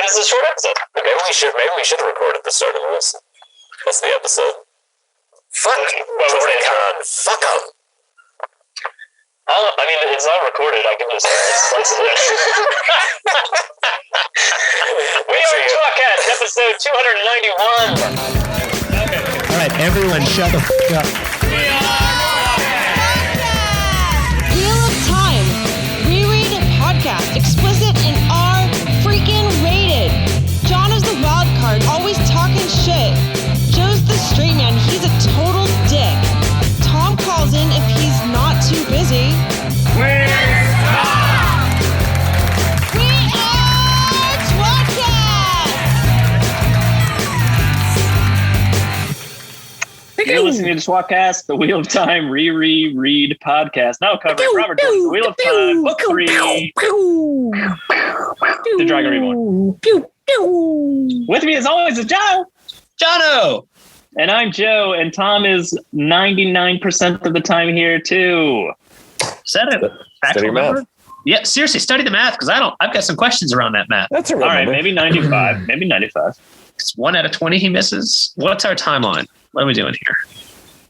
Maybe it's a short episode. Maybe we should record at the start of this. That's the episode. Fuck. Fuck up. I mean, it's not recorded. I can just slice it. We are tWoTcast, episode 291. Okay. All right, everyone, shut the fuck up. We are Wheel of Time. Reread podcast. Explicit and R freaking rated. Jono's the wild card, always talking shit. Joe's the straight man. He's a total dick. Tom calls in if he's not too busy. We are tWoTcast. You're listening to tWoTcast, the Wheel of Time reread podcast. Now covering Robert Jordan's Wheel of Time, Book 3, The Dragon Reborn. With me as always is Jono! And I'm Joe, and Tom is 99% of the time here too. Is that a Study math. Yeah, seriously, study the math because I've got some questions around that math. That's a real All right, number. maybe 95. Maybe 95. It's 1 out of 20 he misses. What's our timeline? What are we doing here?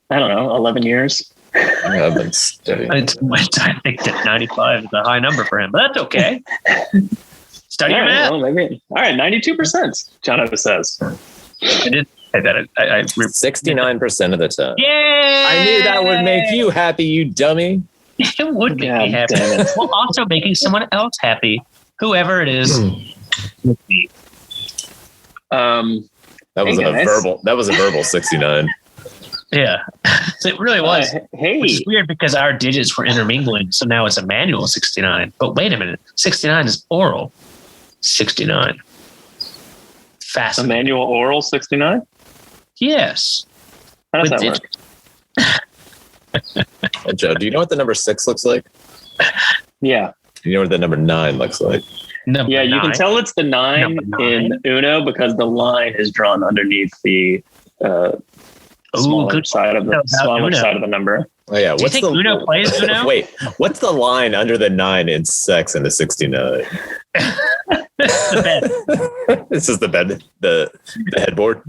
I don't know, 11 years. I've been studying. I think that 95 is a high number for him, but that's okay. Study your math. Well, maybe. All right, 92%, Jono says. I did say that. I 69% of the time. Yay! I knew that would make you happy, you dummy. It would make me happy. damn it. Well, also making someone else happy, whoever it is. That was Hey, a guys. verbal. That was a verbal 69. Yeah, it really was. Hey, Which is weird because our digits were intermingling, so now it's a manual 69. But wait a minute, 69 is oral 69. Fascinating. Emmanuel Oral 69? Yes. How does With that digits. work? Hey, Joe, do you know what the number 6 looks like? Yeah. Do you know what the number 9 looks like? Number Yeah, you can 9. tell it's the 9 Number 9? in Uno because the line is drawn underneath the smaller good side of the about smaller Uno. side of the number. Oh yeah. Do you think Uno plays Uno? Wait, what's the line under the 9 in sex and the 69? The bed. This is the bed, the headboard.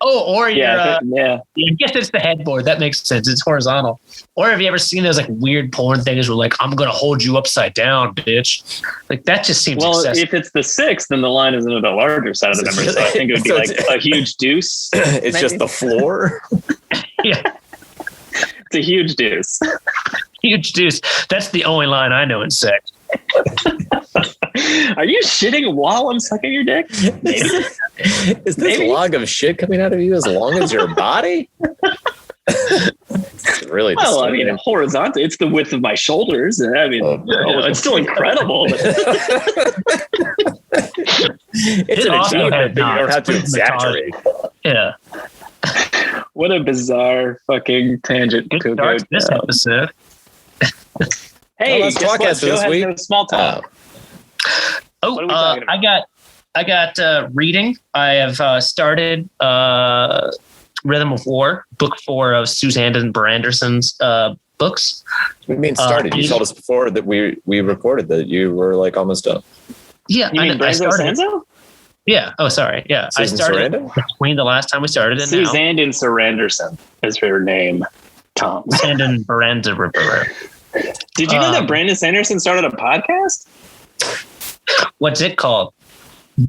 Oh, or your, Yeah, yeah. I guess it's the headboard. That makes sense. It's horizontal. Or have you ever seen those like weird porn things where like, I'm going to hold you upside down, bitch? Like that just seems Well, excessive. if it's the 6, then the line is under the larger side of the number. So I think it would be So like it's- a huge deuce. It's just the floor. Yeah, It's a huge deuce. huge deuce. That's the only line I know in sex. Are you shitting while I'm sucking your dick? Is this Maybe. log of shit coming out of you as long as your body? It's really Well, I mean, disturbing. horizontal. It's the width of my shoulders. I mean, Oh, it's still incredible. It's It an also achievement had that you don't have to knots. exaggerate. Yeah. What a bizarre fucking tangent. Good to start go to this down. episode. Hey, Well, let's guess talk what? after Joe this has week. no small talk. Oh, What are we talking about? I got reading. I have started Rhythm of War, book 4 of Suzanne Branderson's books. We mean started. You told us before that we recorded that you were like almost done. Yeah, You mean I Branzo started. Sanzo? Yeah. Oh, sorry. Yeah, Susan I started Sarandon? between the last time we started and now. Suzanne Saranderson is her name, Tom. Suzanne Brandersson. Did you know that Brandon Sanderson started a podcast? What's it called?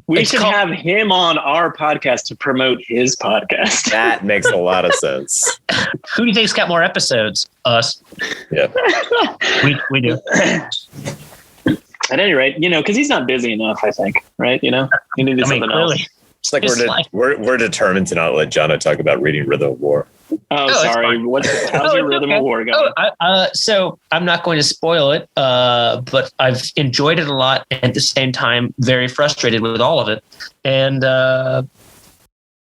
We It's should called- have him on our podcast to promote his podcast. That makes a lot of sense. Who do you think's got more episodes? Us. Yeah. We do. At any rate, because he's not busy enough, I think, right? You need to do something clearly. else. It's like It's like- we're determined to not let Jono talk about reading Rhythm of War. Oh, it's sorry. fine. How's your it's Rhythm okay. of War going? So I'm not going to spoil it, but I've enjoyed it a lot and at the same time very frustrated with all of it. And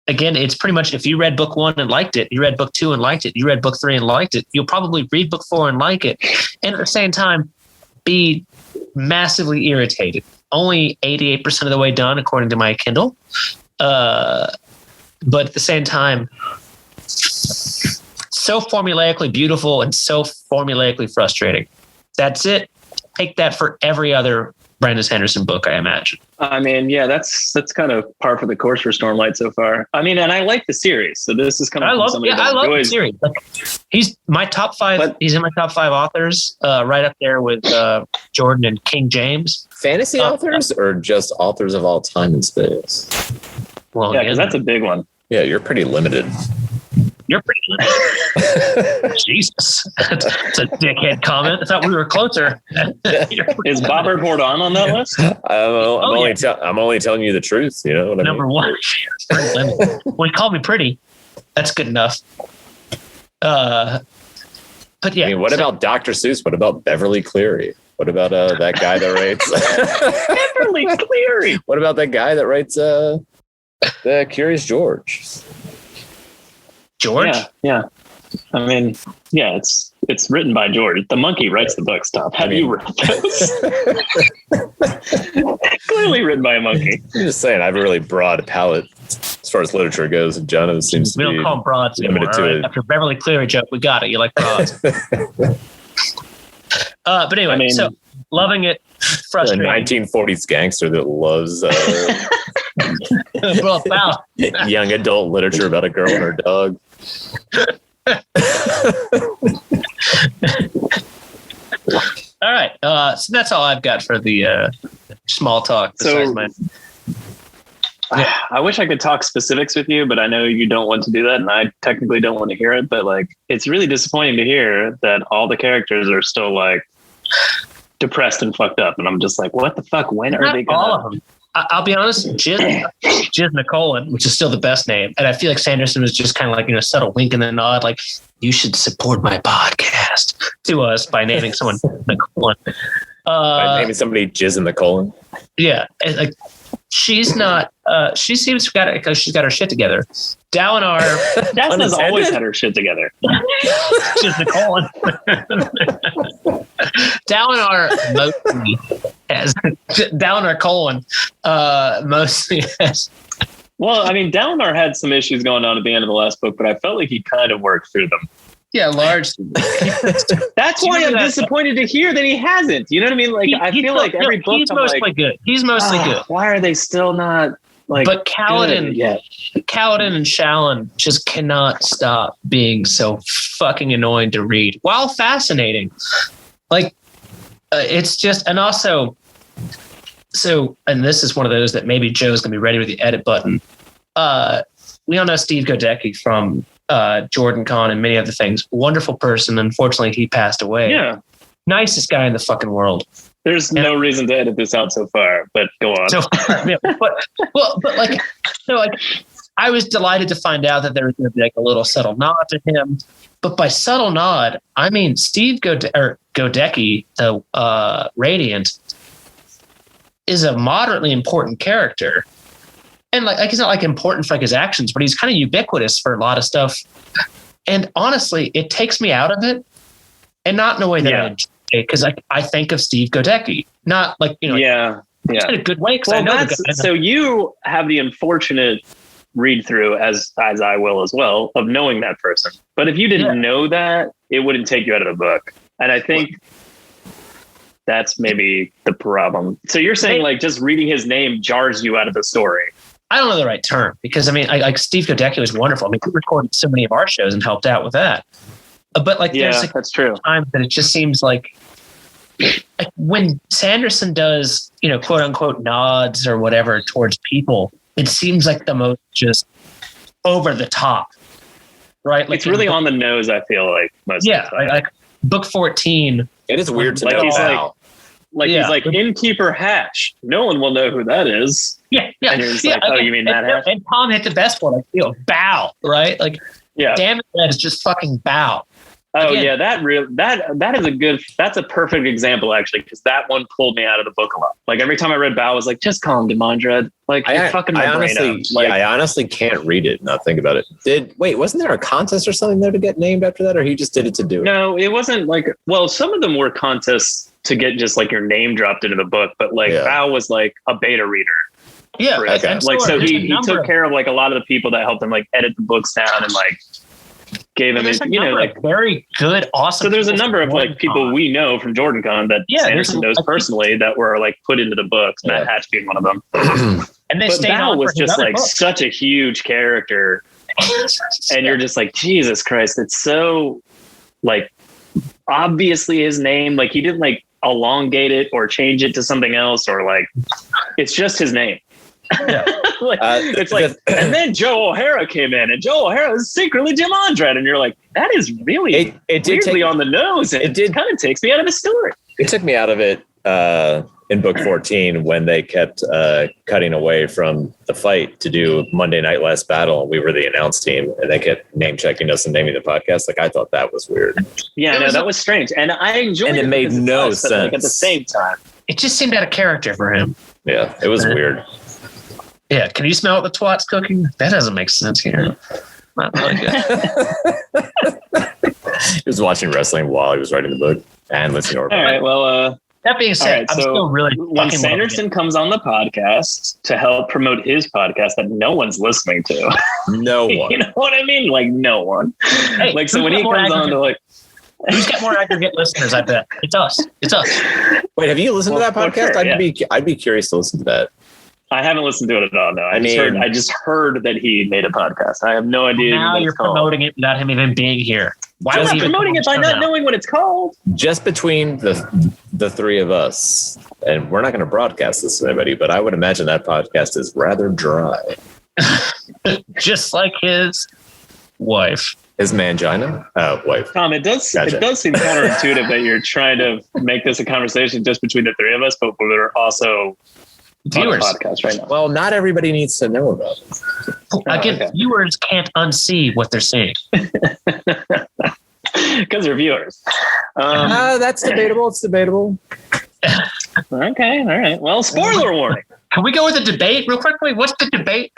again, it's pretty much if you read book 1 and liked it, you read book 2 and liked it, you read book 3 and liked it, you'll probably read book 4 and like it. And at the same time, be massively irritated. Only 88% of the way done, according to my Kindle. But at the same time, so formulaically beautiful and so formulaically frustrating. That's it. Take that for every other Brandon Sanderson book, I imagine. I mean, yeah, that's kind of par for the course for Stormlight so far. I mean, and I like the series, so this is coming from somebody that love the enjoys. series. He's my top 5. He's in my top 5 authors, right up there with Jordan and King James. Fantasy authors or just authors of all time and space? Well, yeah, because that's a big one. Yeah, you're pretty limited. You're pretty limited. Jesus. That's a dickhead comment. I thought we were closer. Is Robert Bourdon on that list? I'm only telling you the truth. You know what Number I mean? 1. When you call me pretty, that's good enough. But yeah. I mean, what about Dr. Seuss? What about Beverly Cleary? What about that guy that writes Beverly Cleary? What about that guy that writes the Curious George? George? Yeah. I mean, yeah, it's written by George. The monkey writes the books, Tom. Have you read those? Clearly written by a monkey. I'm just saying, I have a really broad palette as far as literature goes, and Jono seems to be. We don't call them broads anymore. Right? After Beverly Cleary joke, we got it. You like broads. But anyway, so loving it, frustrating. A 1940s gangster that loves young adult literature about a girl and her dog. All right, so that's all I've got for the small talk. I wish I could talk specifics with you, but I know you don't want to do that, and I technically don't want to hear it. But like, it's really disappointing to hear that all the characters are still like depressed and fucked up, and I'm just like, what the fuck? When are they gonna? All of them. I'll be honest, Jiz Nicolan, which is still the best name, and I feel like Sanderson was just kind of like, subtle wink and a nod, like, you should support my podcast to us by naming someone Nicolan. By naming somebody Jiz in the colon. Yeah, like she's not. She seems to got it because she's got her shit together. Dalinar has always had her shit together. Jiz Nicolan. Dalinar mostly has Dalinar colon mostly has. Well, I mean, Dalinar had some issues going on at the end of the last book, but I felt like he kind of worked through them. Yeah, largely. That's why I'm disappointed to hear that he hasn't. You know what I mean? Like, I feel like every book he's mostly good. He's mostly good. Why are they still not like? But Kaladin and Shallan just cannot stop being so fucking annoying to read, while fascinating. Like, it's just, and also, and this is one of those that maybe Joe's gonna be ready with the edit button. We all know Steve Godecki from Jordan Con and many other things. Wonderful person. Unfortunately, he passed away. Yeah. Nicest guy in the fucking world. There's no reason to edit this out so far, but go on. But I was delighted to find out that there was going to be like a little subtle nod to him. But by subtle nod, I mean Steve Godecki, the Radiant, is a moderately important character. And like he's not like important for like his actions, but he's kind of ubiquitous for a lot of stuff. And honestly, it takes me out of it, and not in a way that I enjoy, because I think of Steve Godecki, not like in a good way. Because I know the guy. So you have the unfortunate read through, as I will as well, of knowing that person. But if you didn't know that, it wouldn't take you out of the book. And I think that's maybe the problem. So you're saying like just reading his name jars you out of the story. I don't know the right term, because I mean, like Steve Godecki was wonderful. I mean, he recorded so many of our shows and helped out with that. But like, there's that's true. Times that it just seems like when Sanderson does, quote unquote nods or whatever towards people, it seems like the most just over the top, right? Like it's really on the nose. I feel like most. Yeah, like book 14. It is weird to like know he's how. He's like Innkeeper Hash. No one will know who that is. Yeah. And you're just like, oh, you mean that Hash? And Tom hit the best one. Like, bow, right? Like, damn it, that is just fucking bow. Oh again, that's a perfect example actually, because that one pulled me out of the book a lot. Like every time I read bow, I was like, just call him Demandred. Like you're fucking my brain up. Like, I honestly can't read it and not think about it. Wasn't there a contest or something there to get named after that, or he just did it to do it? No, it wasn't like. Well, some of them were contests to get just like your name dropped into the book, but like bow was like a beta reader. Yeah, okay. Like so he took care of like a lot of the people that helped him like edit the books down and like gave him, like very good, awesome. So there's a number of like people we know from JordanCon that Sanderson knows personally that were like put into the books. Matt Hatch being one of them. And they but stayed Val on was for his just other like books. such a huge character, and you're just like, Jesus Christ, it's so like obviously his name. Like he didn't like elongate it or change it to something else, or like it's just his name. Like, it's like, and then Joe O'Hara came in, and Joe O'Hara is secretly Jim Androl, and you're like, that is really weirdly on the nose. And it kind of takes me out of the story. It took me out of it in book 14 when they kept cutting away from the fight to do Monday Night Last Battle. We were the announce team, and they kept name checking us and naming the podcast. Like I thought that was weird. Yeah, no, that was strange, and I enjoyed it. And it made no sense. Like, at the same time, it just seemed out of character for him. Yeah, it was weird. Yeah, can you smell what the twat's cooking? That doesn't make sense here. Not really good. He was watching wrestling while he was writing the book and listening to our All right, well, that being said, right, I'm so still really when Sanderson comes on the podcast to help promote his podcast that no one's listening to. No one. You know what I mean? Like no one. Hey, like so when he comes on to like who's got more aggregate listeners, I bet. It's us. It's us. Wait, have you listened to that podcast? Sure, I'd be curious to listen to that. I haven't listened to it at all. No, I just heard that he made a podcast. I have no idea. Now you're promoting it without him even being here. Why was he promoting it by not knowing what it's called? Just between the three of us, and we're not going to broadcast this to anybody, but I would imagine that podcast is rather dry. Just like his wife. His mangina? Oh, wife. Tom, it does seem counterintuitive that you're trying to make this a conversation just between the three of us, but we're also viewers podcast right now. Well, not everybody needs to know about it. Again, viewers can't unsee what they're seeing. Because they're viewers. That's debatable. It's debatable. Okay, all right. Well, spoiler warning. Can we go with a debate real quickly? What's the debate?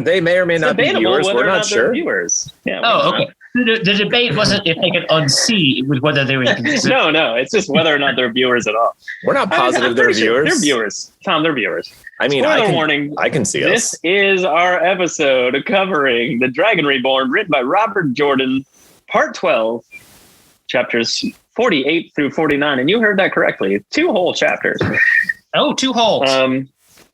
They may or may not be viewers. We're not sure. Viewers. Yeah. Okay. The debate wasn't if they could unsee, it was whether they were. No. It's just whether or not they're viewers at all. We're not positive they're viewers. They're viewers. Tom, they're viewers. I mean, warning. I can see this us. This is our episode covering The Dragon Reborn, written by Robert Jordan, part 12, chapters 48 through 49. And you heard that correctly. 2 whole chapters. Oh, 2 holes.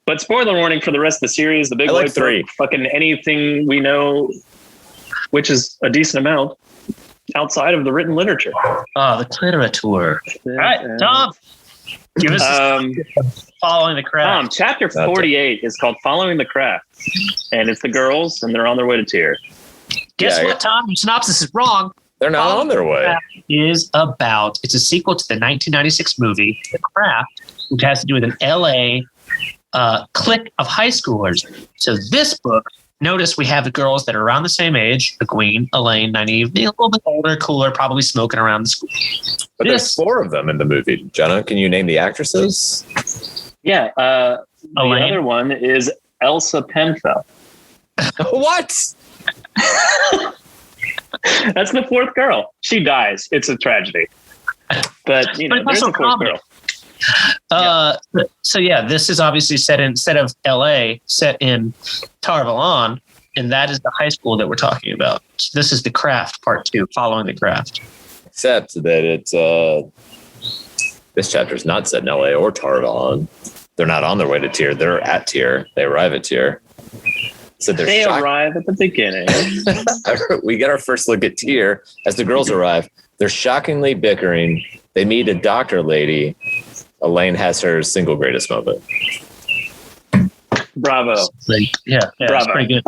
But spoiler warning for the rest of the series. The big like 3. Fucking anything we know, which is a decent amount, outside of the written literature. The literature. All right, Tom. Give us Following the Craft. Tom, chapter 48 is called Following the Craft. And it's the girls, and they're on their way to Tyr. Guess what, Tom? Your synopsis is wrong. They're not on their way. It's a sequel to the 1996 movie, The Craft, which has to do with an LA clique of high schoolers. So this book, notice we have the girls that are around the same age, Egwene, Elaine, Nynaeve, a little bit older, cooler, probably smoking around the school. But there's 4 of them in the movie. Jono, can you name the actresses? Yeah. The other one is Elsa Penfell. What? That's the 4th girl. She dies. It's a tragedy. But, there's a 4th girl. So this is obviously set instead of LA, set in Tar-Valon, and that is the high school that we're talking about. So this is The Craft part 2, Following the Craft. Except that it's this chapter is not set in LA or Tar-Valon. They're not on their way to Tyr. They're at Tyr. They arrive at Tyr. So they arrive at the beginning. We get our first look at Tyr as the girls arrive. They're shockingly bickering. They meet a doctor lady. Elaine has her single greatest moment. Bravo. Yeah, Bravo. It's pretty good.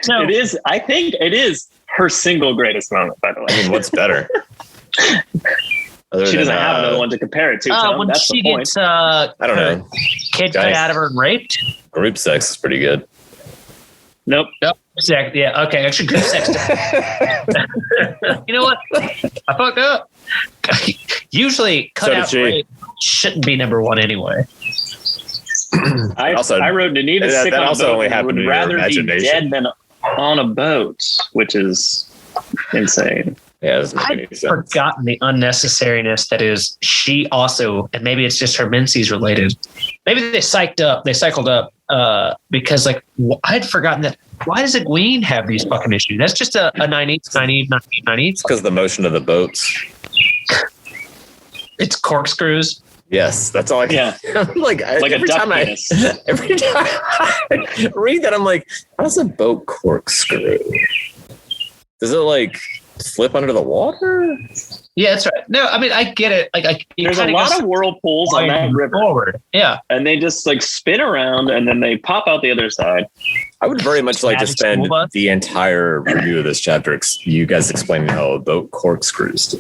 So, it is. I think it is her single greatest moment, by the way. I mean, what's better? She doesn't have another one to compare it to. Tom. When That's she the point. gets I don't know. Kid cut out of her and raped. Group sex is pretty good. Nope. Exactly. Yeah. Okay. Actually, group sex. You know what? I fucked up. Usually, cut out rape shouldn't be number 1 anyway. I wrote Nanita sick on a boat and would rather be dead than on a boat, which is insane. Yeah, it doesn't make any I've sense. forgotten the unnecessariness that is she also, and maybe it's just her menses related. Maybe they cycled up because like I'd forgotten that. Why does Egwene have these fucking issues? That's just a 9/8. It's because of the motion of the boats. It's corkscrews. Yes, that's all I can. Yeah. Like a duck penis. Every time I read that, I'm like, how does a boat corkscrew? Does it like flip under the water? Yeah, that's right. No, I mean I get it. Like There's a lot of whirlpools on that river. Forward. Yeah. And they just like spin around and then they pop out the other side. I would very much like to spend the entire review of this chapter you guys explaining how a boat corkscrews.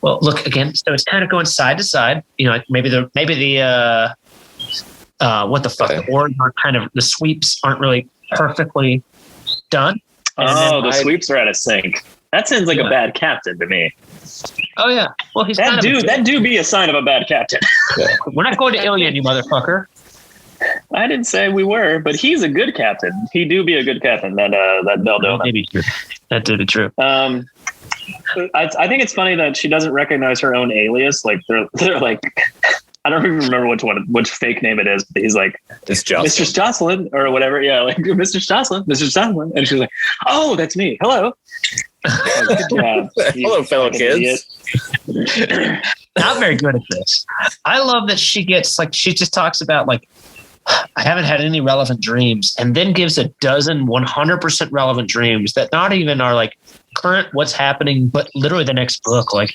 Well, look again. So it's kind of going side to side. You know, like maybe the what the fuck? Okay. The oars aren't kind of the sweeps aren't really perfectly done. And the sweeps are out of sync. That sounds like a bad captain to me. Oh yeah. Well, he's that do be a sign of a bad captain. We're not going to Ilion, you motherfucker. I didn't say we were, but he's a good captain. He do be a good captain. That Beldona. Maybe true. That did be true. I think it's funny that she doesn't recognize her own alias. Like they're like, I don't even remember which fake name it is, but he's like, it's Jocelyn. Mr. Jocelyn or whatever. Yeah, like Mr. Jocelyn, and she's like, oh, that's me. Hello. Good job. Hello, fellow kids. Not very good at this. I love that she gets like she just talks about like I haven't had any relevant dreams, and then gives a dozen 100% relevant dreams that not even are like current what's happening, but literally the next book. Like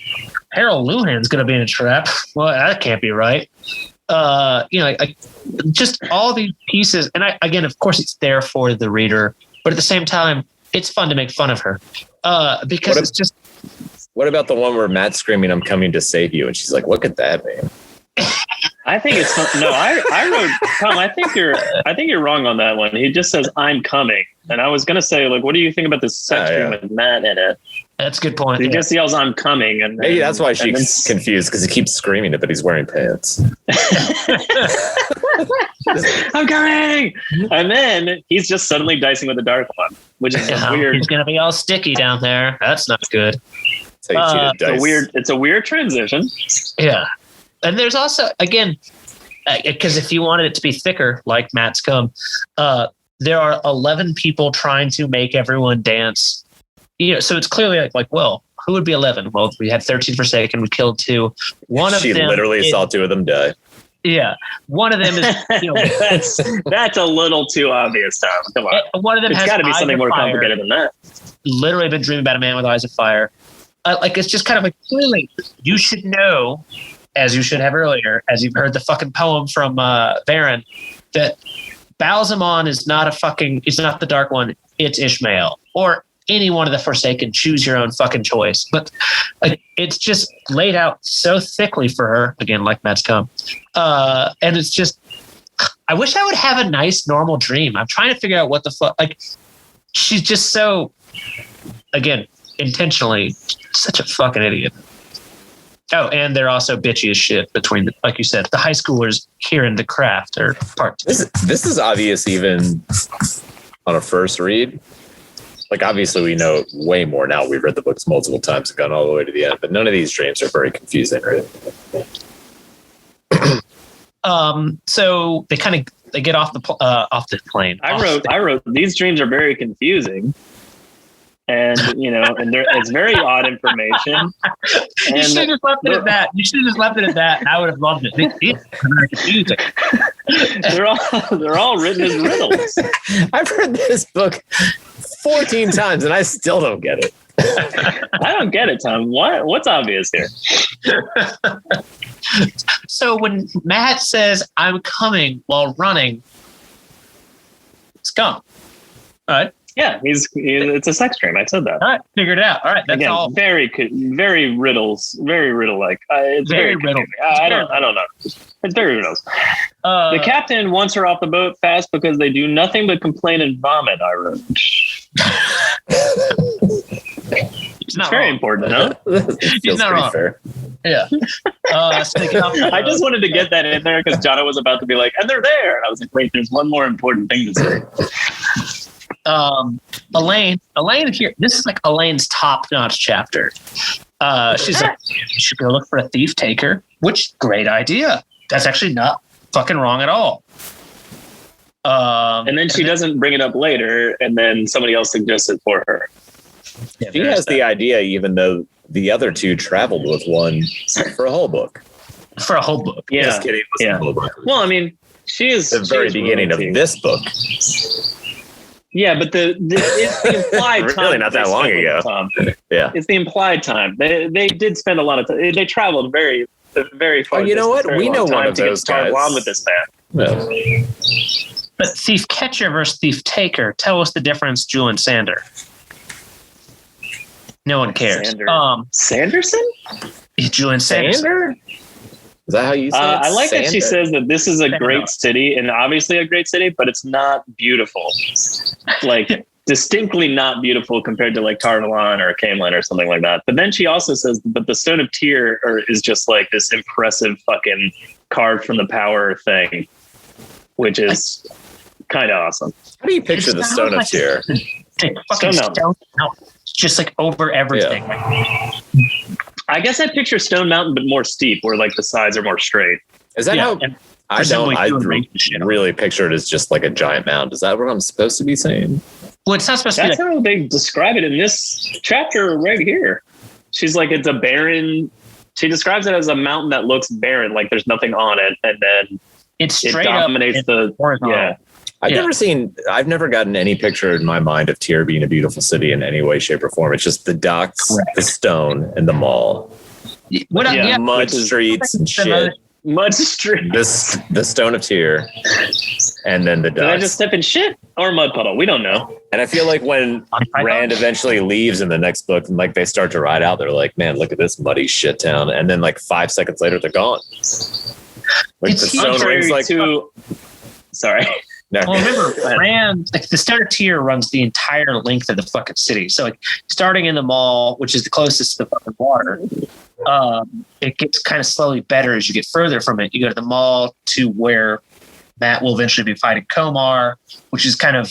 Harold Luhan's going to be in a trap. Well, that can't be right. Just all these pieces. And again, of course, it's there for the reader, but at the same time, it's fun to make fun of her because it's just. What about the one where Matt's screaming, "I'm coming to save you," and she's like, "Look at that, man." I think it's no. I wrote Tom. I think you're wrong on that one. He just says "I'm coming," and I was gonna say like, what do you think about this sex dream with Matt in it? That's a good point. He just yells "I'm coming," and maybe that's why she's confused because he keeps screaming it, but he's wearing pants. I'm coming, and then he's just suddenly dicing with the dark one, which is weird. He's gonna be all sticky down there. That's not good. It's a weird transition. Yeah. And there's also, again, because if you wanted it to be thicker, like Matt's come, there are 11 people trying to make everyone dance. You know, so it's clearly like, well, who would be 11? Well, we had 13 Forsaken. We killed 2. She literally saw 2 of them die. Yeah, one of them is. You know, that's a little too obvious, Tom. Come on, one of them has got to be something more complicated than that. Literally, been dreaming about a man with eyes of fire. Like it's just kind of like clearly you should know. As you should have earlier, as you've heard the fucking poem from Baron, that Balsamon is not the Dark One, it's Ishmael. Or any one of the Forsaken, choose your own fucking choice. But it's just laid out so thickly for her, again, like Matt's come. And it's just, I wish I would have a nice, normal dream. I'm trying to figure out what the fuck, like, she's just so, again, intentionally, such a fucking idiot. Oh, and they're also bitchy as shit between, like you said, the high schoolers here in the craft or part 2. This is obvious even on a first read. Like, obviously, we know way more now. We've read the books multiple times and gone all the way to the end, but none of these dreams are very confusing, right? So they get off the plane. I wrote these dreams are very confusing. And it's very odd information. You should have just left it at that. And I would have loved it. It's very confusing. They're all written as riddles. I've read this book 14 times and I still don't get it. I don't get it, Tom. What's obvious here? So when Matt says "I'm coming" while running, it's come. All right. Yeah, it's a sex dream. I said that. All right, figured it out. All right, that's again, all. Very riddles, very riddle-like. It's very riddle. I don't know. It's very riddles. The captain wants her off the boat fast because they do nothing but complain and vomit. I wrote. It's very important, no? He's not wrong. Fair. Yeah. I just wanted to get that in there because Jono was about to be like, and they're there. And I was like, wait, there's one more important thing to say. Elaine here. This is like Elaine's top-notch chapter. She's like, you should go look for a thief taker. Which great idea. That's actually not fucking wrong at all. And then she doesn't bring it up later, and then somebody else suggests it for her. Yeah, She has the idea, even though the other two traveled with one for a whole book. for a whole book. Yeah. Just kidding. It was Yeah. a whole book. Well, I mean, she is The very beginning of this book. Yeah, but it's the implied time. Really not that long ago. Yeah. It's the implied time. They did spend a lot of time. They traveled very far. Oh, you know what? very We long know time one of to get those started guys. on with this man. No. But thief catcher versus thief taker. Tell us the difference, Julian Sander. No one cares. Sanderson? Julian Sanders. Sander? Is that how you say it? I like that she Sander? says that this is a great city, and obviously a great city, but it's not beautiful. Like, distinctly not beautiful compared to like Tarvalon or Camelin or something like that. But then she also says, but the Stone of Tyr is just like this impressive fucking carved from the power thing, which is kind of awesome. How do you picture the Stone of Tyr? Fucking Stone Mountain. It's just like over everything. I guess I picture Stone Mountain, but more steep, where like the sides are more straight. Is that how? and I presumably don't. I doing range shit. really picture it as just like a giant mound. Is that what I'm supposed to be saying? Well, it's not supposed to be That's like, how they describe it in this chapter right here. She's like, it's a barren. She describes it as a mountain that looks barren, like there's nothing on it, and then it's it straight dominates up the horizontal. yeah. I've never gotten any picture in my mind of Tyr being a beautiful city in any way, shape, or form. It's just the docks, Correct. the stone, and the mall. What Yeah. yeah, Mud which is- streets and the shit. Mud street. The Stone of Tyr, and then the Did I docks. just step in shit or mud puddle? We don't know. And I feel like when Rand eventually leaves in the next book, and like they start to ride out, they're like, "Man, look at this muddy shit town." And then like 5 seconds later, they're gone. Like It's the Stone Contrary Ring's like, to, sorry. no. Well, remember, Rand, like the Stone of Tyr runs the entire length of the fucking city. So, like, starting in the mall, which is the closest to the fucking water, it gets kind of slowly better as you get further from it. You go to the mall to where Matt will eventually be fighting Komar, which is kind of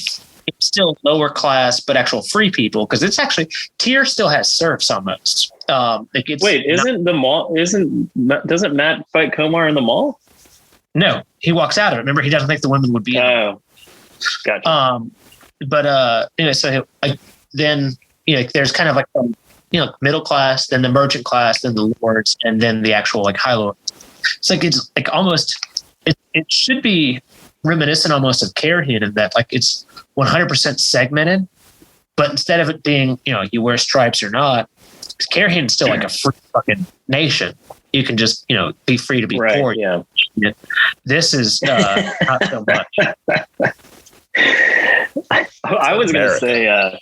it's still lower class, but actual free people because it's actually Tyr still has serfs almost. Like it's Wait, doesn't Matt fight Komar in the mall? no, he walks out of it. Remember, he doesn't think the women would be. Oh, gotcha. But anyway, so like then like there's kind of like middle class, then the merchant class, then the lords, and then the actual like high lords. It's like almost it should be reminiscent almost of Carrion in that like it's 100% segmented, but instead of it being you wear stripes or not, because Carrion's still like a free fucking nation. You can just be free to be Right, poor. yeah. This is not so much. I was going to say,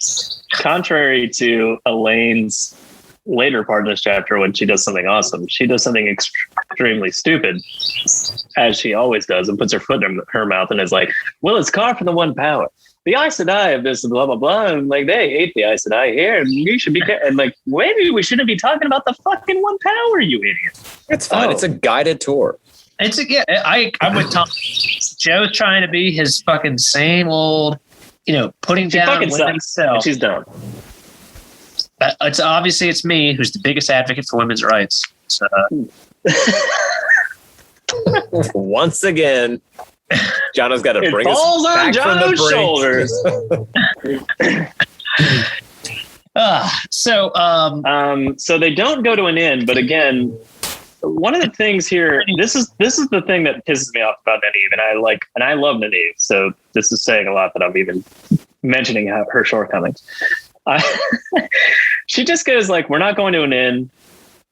contrary to Elaine's later part of this chapter, when she does something awesome, she does something extremely stupid, as she always does, and puts her foot in her mouth and is like, well, it's carved from the one power. The Aes Sedai of this, blah, blah, blah. And like, they ate the Aes Sedai here, and you should be, and like, maybe we shouldn't be talking about the fucking one power, you idiot. It's fine. It's a guided tour. I'm with Tom. Joe's trying to be his fucking same old, putting She down fucking women's sucks. self. And she's done. It's me who's the biggest advocate for women's rights. So, Once again, Jono's got to It bring us falls on back from the Jono's brink. shoulders. So they don't go to an inn, but again, one of the things here, this is the thing that pisses me off about Nynaeve, and I love Nynaeve, so this is saying a lot that I'm even mentioning her shortcomings. She just goes like, we're not going to an inn,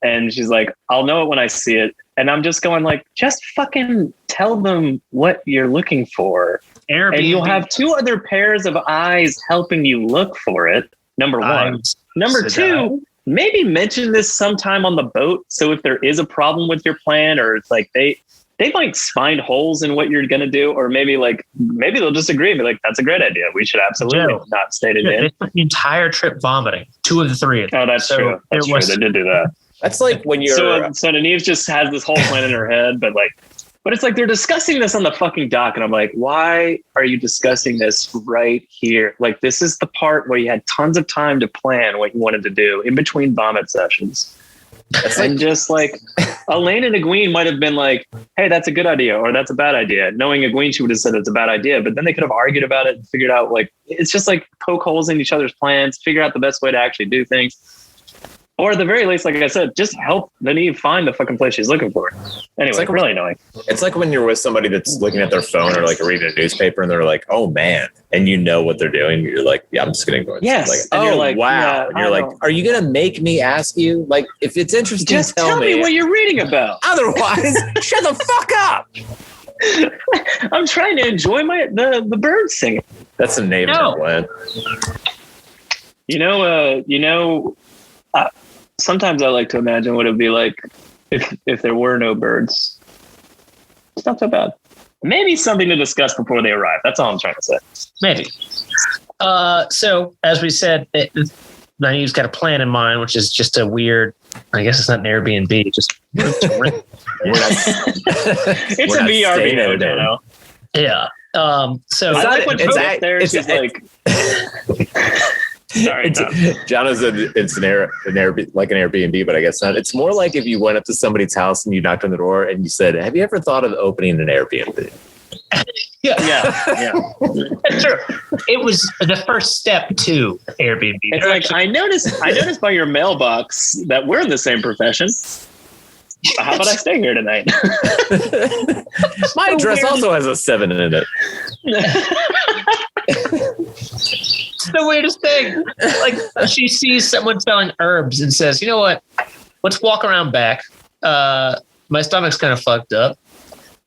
and she's like, I'll know it when I see it, and I'm just going like, just fucking tell them what you're looking for, Airbnb. and you'll have two other pairs of eyes helping you look for it. Number one. Number two, maybe mention this sometime on the boat. So if there is a problem with your plan, or it's like they might find holes in what you're going to do, or maybe they'll disagree and be like, that's a great idea. We should absolutely not stay it in. They spent the entire trip vomiting. 2 of the 3 of them. Oh, that's true. That's true. They did do that. That's like when you're. So Nynaeve just has this whole plan in her head, but like But it's like they're discussing this on the fucking dock, and I'm like, why are you discussing this right here? Like, this is the part where you had tons of time to plan what you wanted to do in between vomit sessions. And just like Elaine and Egwene might have been like, hey, that's a good idea or that's a bad idea. Knowing Egwene, she would have said it's a bad idea, but then they could have argued about it and figured out, like, it's just like poke holes in each other's plans, figure out the best way to actually do things. Or at the very least, like I said, just help Nynaeve find the fucking place she's looking for. Anyway, it's like really annoying. It's like when you're with somebody that's looking at their phone or like reading a newspaper and they're like, oh man, and you know what they're doing. You're like, yeah, I'm just going to ignore this. Yes. Like, And oh, you're like, wow. yeah, And you're like, are you going to make me ask you? Like, if it's interesting, just tell me what you're reading about. Otherwise, shut the fuck up. I'm trying to enjoy the birds singing. That's a name plan. Sometimes I like to imagine what it'd be like if there were no birds. It's not so bad. Maybe something to discuss before they arrive. That's all I'm trying to say. Maybe. So as we said, Nynaeve's got a plan in mind, which is just a weird, I guess it's not an Airbnb, just It's a VRBO, Jono. yeah. So I like when she's up there, she's like... Sorry, Jono said it's an Airbnb, but I guess not. It's more like if you went up to somebody's house and you knocked on the door and you said, have you ever thought of opening an Airbnb? Yeah. That's true. It was the first step to Airbnb. It's like, I noticed by your mailbox that we're in the same profession. How about I stay here tonight? My address also has a 7 in it. It's the weirdest thing. Like, she sees someone selling herbs and says, you know what? Let's walk around back. My stomach's kind of fucked up.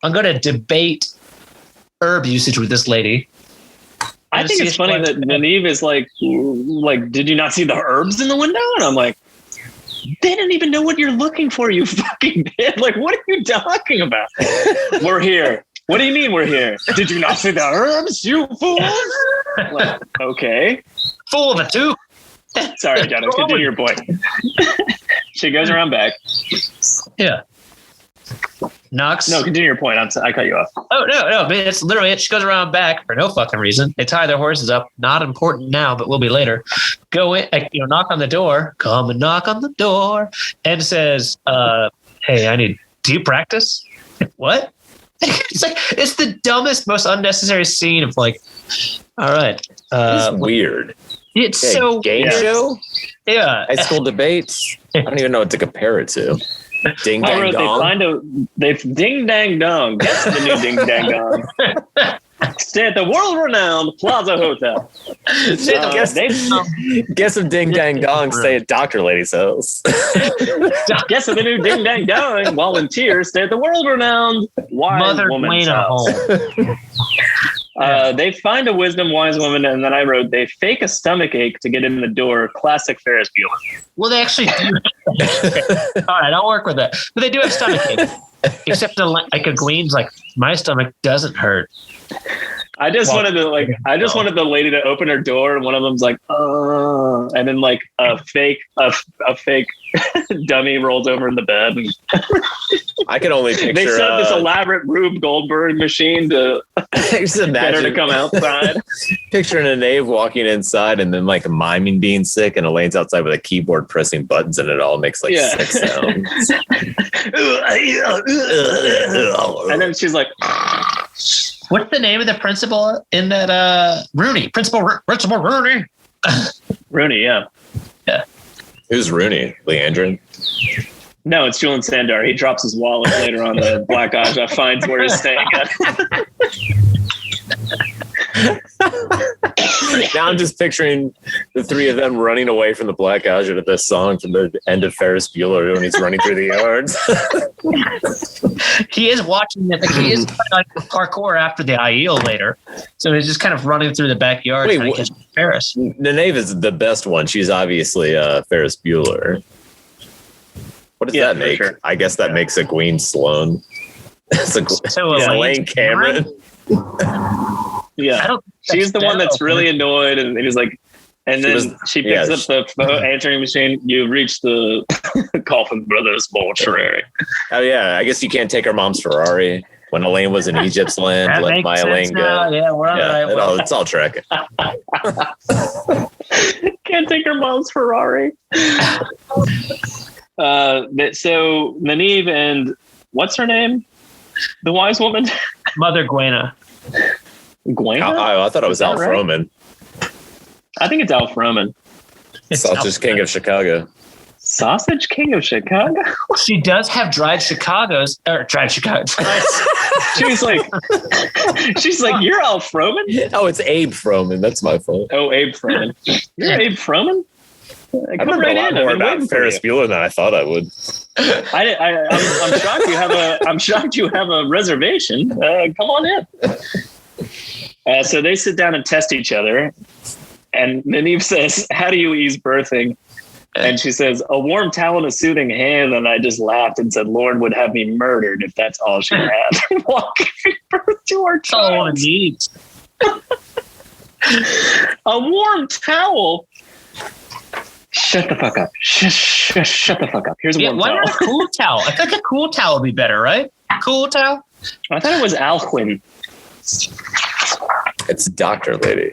I'm going to debate herb usage with this lady. I think it's funny that Nynaeve is like, did you not see the herbs in the window? And I'm like, they didn't even know what you're looking for, you fucking bitch. Like, what are you talking about? We're here. What do you mean we're here? Did you not see the herbs, you fools? Like, okay. Fool of a two. Sorry, Jono. Continue your point. She goes around back. Yeah. Knocks. No, continue your point. I cut you off. Oh, no. But it's literally it. She goes around back for no fucking reason. They tie their horses up. Not important now, but will be later. Go in, knock on the door. Come and knock on the door. And says, hey, do you practice? What? It's the dumbest, most unnecessary scene of like, all right. It's weird. It's so game show? Yeah. High school debates? I don't even know what to compare it to. Ding dang dong. They ding dang dong. That's the new ding dang dong. Stay at the world-renowned Plaza Hotel. Guess of ding dang dong. Stay at Dr. Lady's house. Guess of the new ding dang dong. Volunteers stay at the world-renowned Wise Mother Woman's Dwayne house. Home. They find a wisdom wise woman, and then I wrote, they fake a stomach ache to get in the door. Classic Ferris Bueller. Well, they actually do. All right, I'll work with that. But they do have stomach ache. Except like Egwene's like, my stomach doesn't hurt. I just wanted the lady to open her door, and one of them's like, and then like a fake dummy rolls over in the bed. And I can only picture. They set up this elaborate Rube Goldberg machine to get her to come outside. Picturing Nynaeve walking inside and then like miming being sick, and Elaine's outside with a keyboard pressing buttons, and it all makes like sick sounds. And then she's like, what's the name of the principal in that Rooney? Principal Rooney. Rooney, yeah. Who's Rooney? Leandrin? No, it's Julian Sandar. He drops his wallet later on the Black Aja, finds where he's staying at. Now I'm just picturing the three of them running away from the Black Aja to this song from the end of Ferris Bueller when he's running through the yards. He is watching it. Like, he is like parkour after the Aiel later. So he's just kind of running through the backyard trying to catch Ferris. Nynaeve is the best one. She's obviously Ferris Bueller. What does that make? Sure. I guess that makes Egwene Sloan. Elaine Cameron. Yeah, she's the one that's really annoyed, and he's like, and then she picks up the answering machine. You've reached the Coffin Brothers mortuary. Oh yeah, I guess you can't take our mom's Ferrari. When Elaine was in Egypt's land, That let makes my sense Elaine now. go. Yeah, we're on the right way. It's all tracking. Can't take her mom's Ferrari. So Nynaeve and what's her name? The wise woman? Mother Gwena. Gwena? I thought it was Alf right? Roman, I think it's Alf Roman. Sausage King of Chicago. Sausage King of Chicago? She does have dried Chicago's, or dried Chicago. She's like, you're Alf Roman? Oh, it's Abe Froman. That's my fault. Oh, Abe Froman. You're Abe Froman? I remember a lot more about Ferris Bueller than I thought I would. I'm shocked you have I'm shocked you have a reservation. Come on in. So they sit down and test each other, and Nynaeve says, "How do you ease birthing?" And she says, "A warm towel and a soothing hand." And I just laughed and said, "Lord would have me murdered if that's all she had." While giving birth to our That's all I child. want to need. A warm towel. Shut the fuck up. Shut the fuck up. Here's a Yeah, warm why towel. not a cool towel? I think a cool towel would be better, right? Cool towel? I thought it was Alquin. It's Doctor Lady.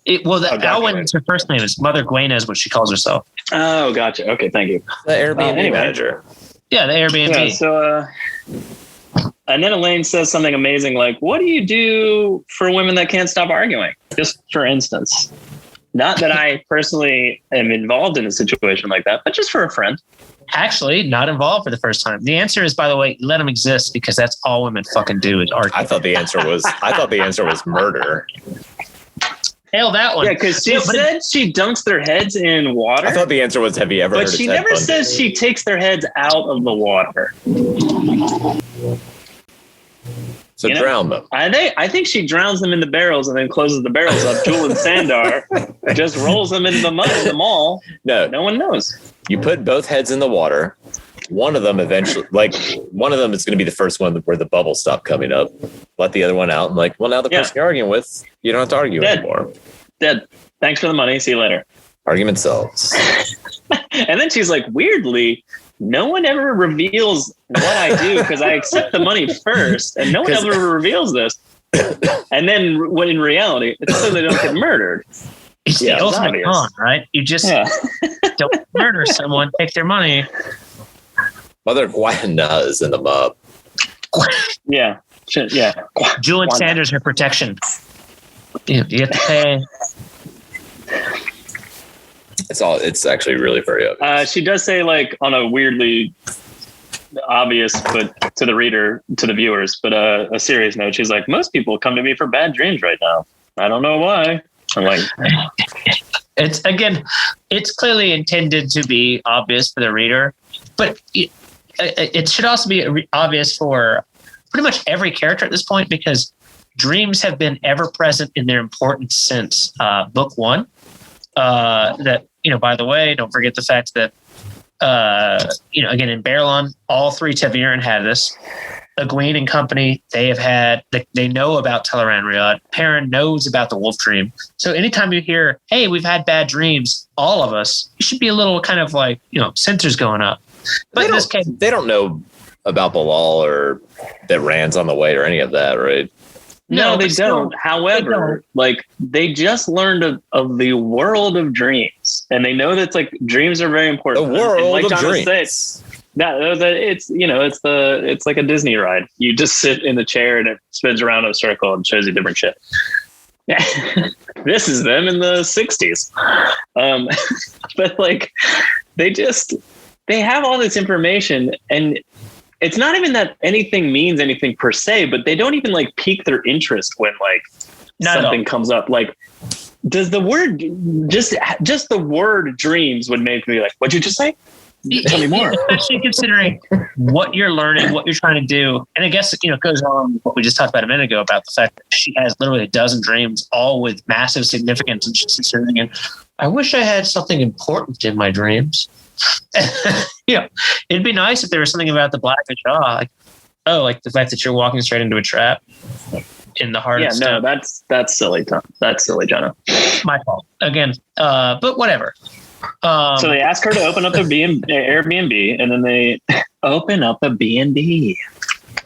Alwyn's her first name. Is Mother Gwena is what she calls herself. Oh, gotcha. Okay, thank you. The Airbnb Anyway. manager. Yeah, the Airbnb. Yeah, so, and then Elaine says something amazing like, "What do you do for women that can't stop arguing?" Just for instance. Not that I personally am involved in a situation like that, but just for a friend. Actually, not involved for the first time. The answer is, by the way, let them exist because that's all women fucking do is argue. I thought the answer was murder. Hail that one. Yeah, because she said she dunks their heads in water. I thought the answer was, have you ever heard But of she Ted never Bundy? says she takes their heads out of the water. So You know? drown them. I think she drowns them in the barrels and then closes the barrels up. Jewel and Sandar just rolls them into the mud in the mall. No, No one knows. you put both heads in the water. One of them eventually, one of them is going to be the first one where the bubbles stop coming up. Let the other one out. And now the person you're arguing with, you don't have to argue Dead. anymore. Dead. Thanks for the money. See you later. Argument sells. And then she's like, weirdly, no one ever reveals what I do because I accept the money first, and no one ever reveals this. And then, when in reality, it's so they don't get murdered. It's Yeah, the it's ultimate obvious. con, right? You just don't murder someone, take their money. Mother Gwena is in the mob. Yeah. Yeah. Jewel and Sanders, her protection. You have to pay. It's actually really very obvious. She does say, on a weirdly obvious, but to the reader, to the viewers, but a serious note, she's like, most people come to me for bad dreams right now. I don't know why. I'm like, It's clearly intended to be obvious for the reader, but it should also be obvious for pretty much every character at this point because dreams have been ever present in their importance since book one. That, by the way, don't forget the fact that, again, in Baerlon, all three Taviran had this. Egwene and company, they know about Tel'aran'rhiod. Perrin knows about the wolf dream. So anytime you hear, hey, we've had bad dreams, all of us, you should be a little kind of sensors going up. But in this case, they don't know about Bilal or that Rand's on the way or any of that, right? no, they don't. However, they just learned of the world of dreams, and they know that dreams are very important. The world and of Jono dreams. said, it's like a Disney ride. You just sit in the chair and it spins around in a circle and shows you different shit. Yeah. This is them in the 60s. But they have all this information, and it's not even that anything means anything per se, but they don't even pique their interest when something comes up. Does the word just the word dreams would make me what'd you just say? Tell me more. Especially considering what you're learning, what you're trying to do. And I guess, it goes on what we just talked about a minute ago about the fact that she has literally a dozen dreams, all with massive significance. And she's sitting in, I wish I had something important in my dreams. It'd be nice if there was something about the Black Jaw, the fact that you're walking straight into a trap in the heart of stone. That's silly, Tom. That's silly, Jono. My fault. Again, but whatever. So they ask her to open up their Airbnb, and then they open up a B&B.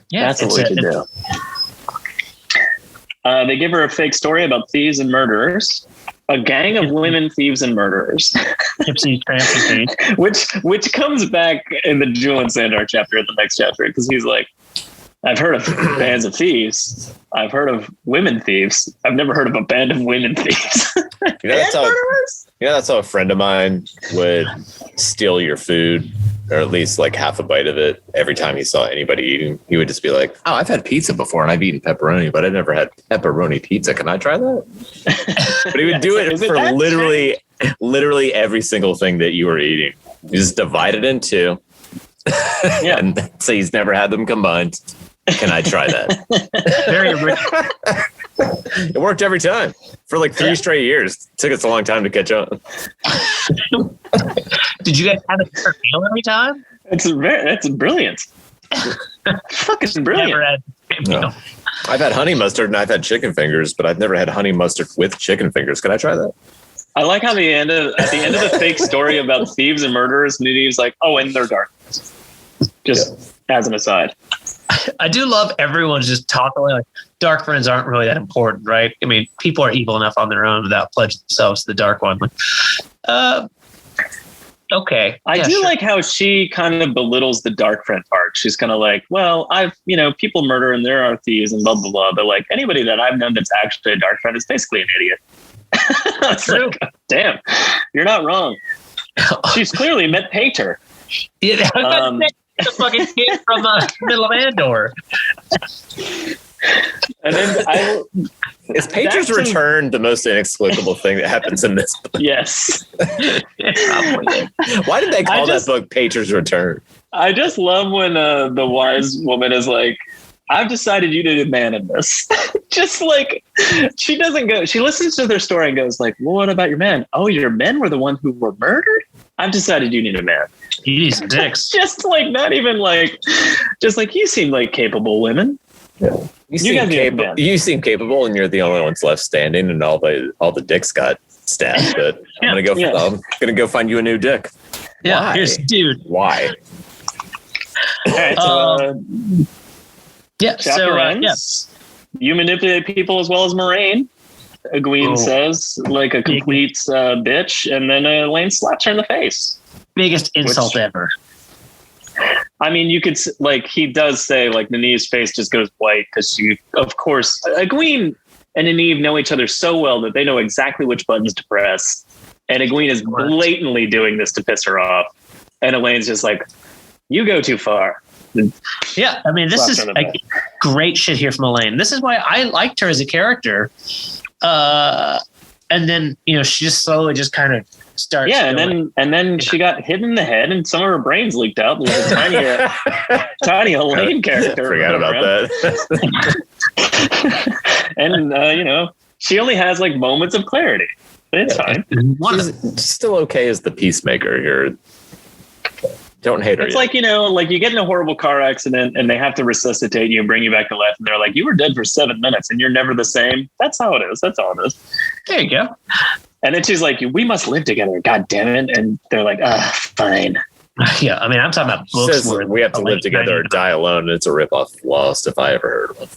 Yeah, That's what we should do. They give her a fake story about thieves and murderers. A gang of women thieves and murderers. Gypsy, Trampy, which comes back in the Jewel and Sandar chapter in the next chapter, because he's like, I've heard of bands of thieves. I've heard of women thieves. I've never heard of a band of women thieves. That's how a friend of mine would steal your food, or at least like half a bite of it every time he saw anybody eating. He would just be like, "Oh, I've had pizza before and I've eaten pepperoni, but I've never had pepperoni pizza. Can I try that?" But he would do it for literally every single thing that you were eating. You just divide it in two. Yeah. And so he's never had them combined. Can I try that? very rich. It worked every time for like 3 straight years. It took us a long time to catch up. Did you guys have a different meal every time? That's brilliant. Fucking brilliant. Never had the same meal. No. I've had honey mustard and I've had chicken fingers, but I've never had honey mustard with chicken fingers. Can I try that? I like how at the end of the fake story about thieves and murderers, Nudi's like, "Oh, and they're dark." Just as an aside. I do love everyone's just talking like dark friends aren't really that important, right? I mean, people are evil enough on their own without pledging themselves to the dark one. Okay. I do like how she kind of belittles the dark friend part. She's kind of like, well, people murder and there are thieves and blah, blah, blah. But like anybody that I've known that's actually a dark friend is basically an idiot. True. Like, damn, you're not wrong. She's clearly met Pater. Yeah, the fucking kid from the middle of Andor. And then is Pater's return the most inexplicable thing that happens in this book? Yes. Why did they call that book Pater's Return? I just love when the wise woman is like, I've decided you need a man in this. Just like, she doesn't go, she listens to their story and goes like, well, what about your men? Oh, your men were the ones who were murdered? I've decided you need a man. You need some dicks. Just like, not even like, just like, you seem like capable women. Yeah. You seem capable and you're the only ones left standing and all the dicks got stabbed, but I'm gonna go find you a new dick. Yeah, Why? here's dude. Why? All right, chapter ends. You manipulate people as well as Moraine, Egwene says, like a complete bitch, and then Elaine slaps her in the face. Biggest insult ever. I mean, you could, like, he does say, like, Nynaeve's face just goes white because she, of course, Egwene and Nynaeve know each other so well that they know exactly which buttons to press. And Egwene is blatantly doing this to piss her off. And Elaine's just like, you go too far. Yeah, I mean, this is like great shit here from Elaine. This is why I liked her as a character. And then, she just slowly just kind of starts. Yeah, and then she got hit in the head and some of her brains leaked out. There's a tiny Elaine character. Forgot about that. And, she only has like moments of clarity. It's fine. She's still okay as the peacemaker here. Don't hate her. It's like, like you get in a horrible car accident and they have to resuscitate you and bring you back to life. And they're like, you were dead for 7 minutes and you're never the same. That's how it is. That's all it is. There you go. And then she's like, we must live together. God damn it. And they're like, fine. Yeah. I mean, I'm talking about books where we have to live together or die alone. It's a ripoff of Lost if I ever heard of it.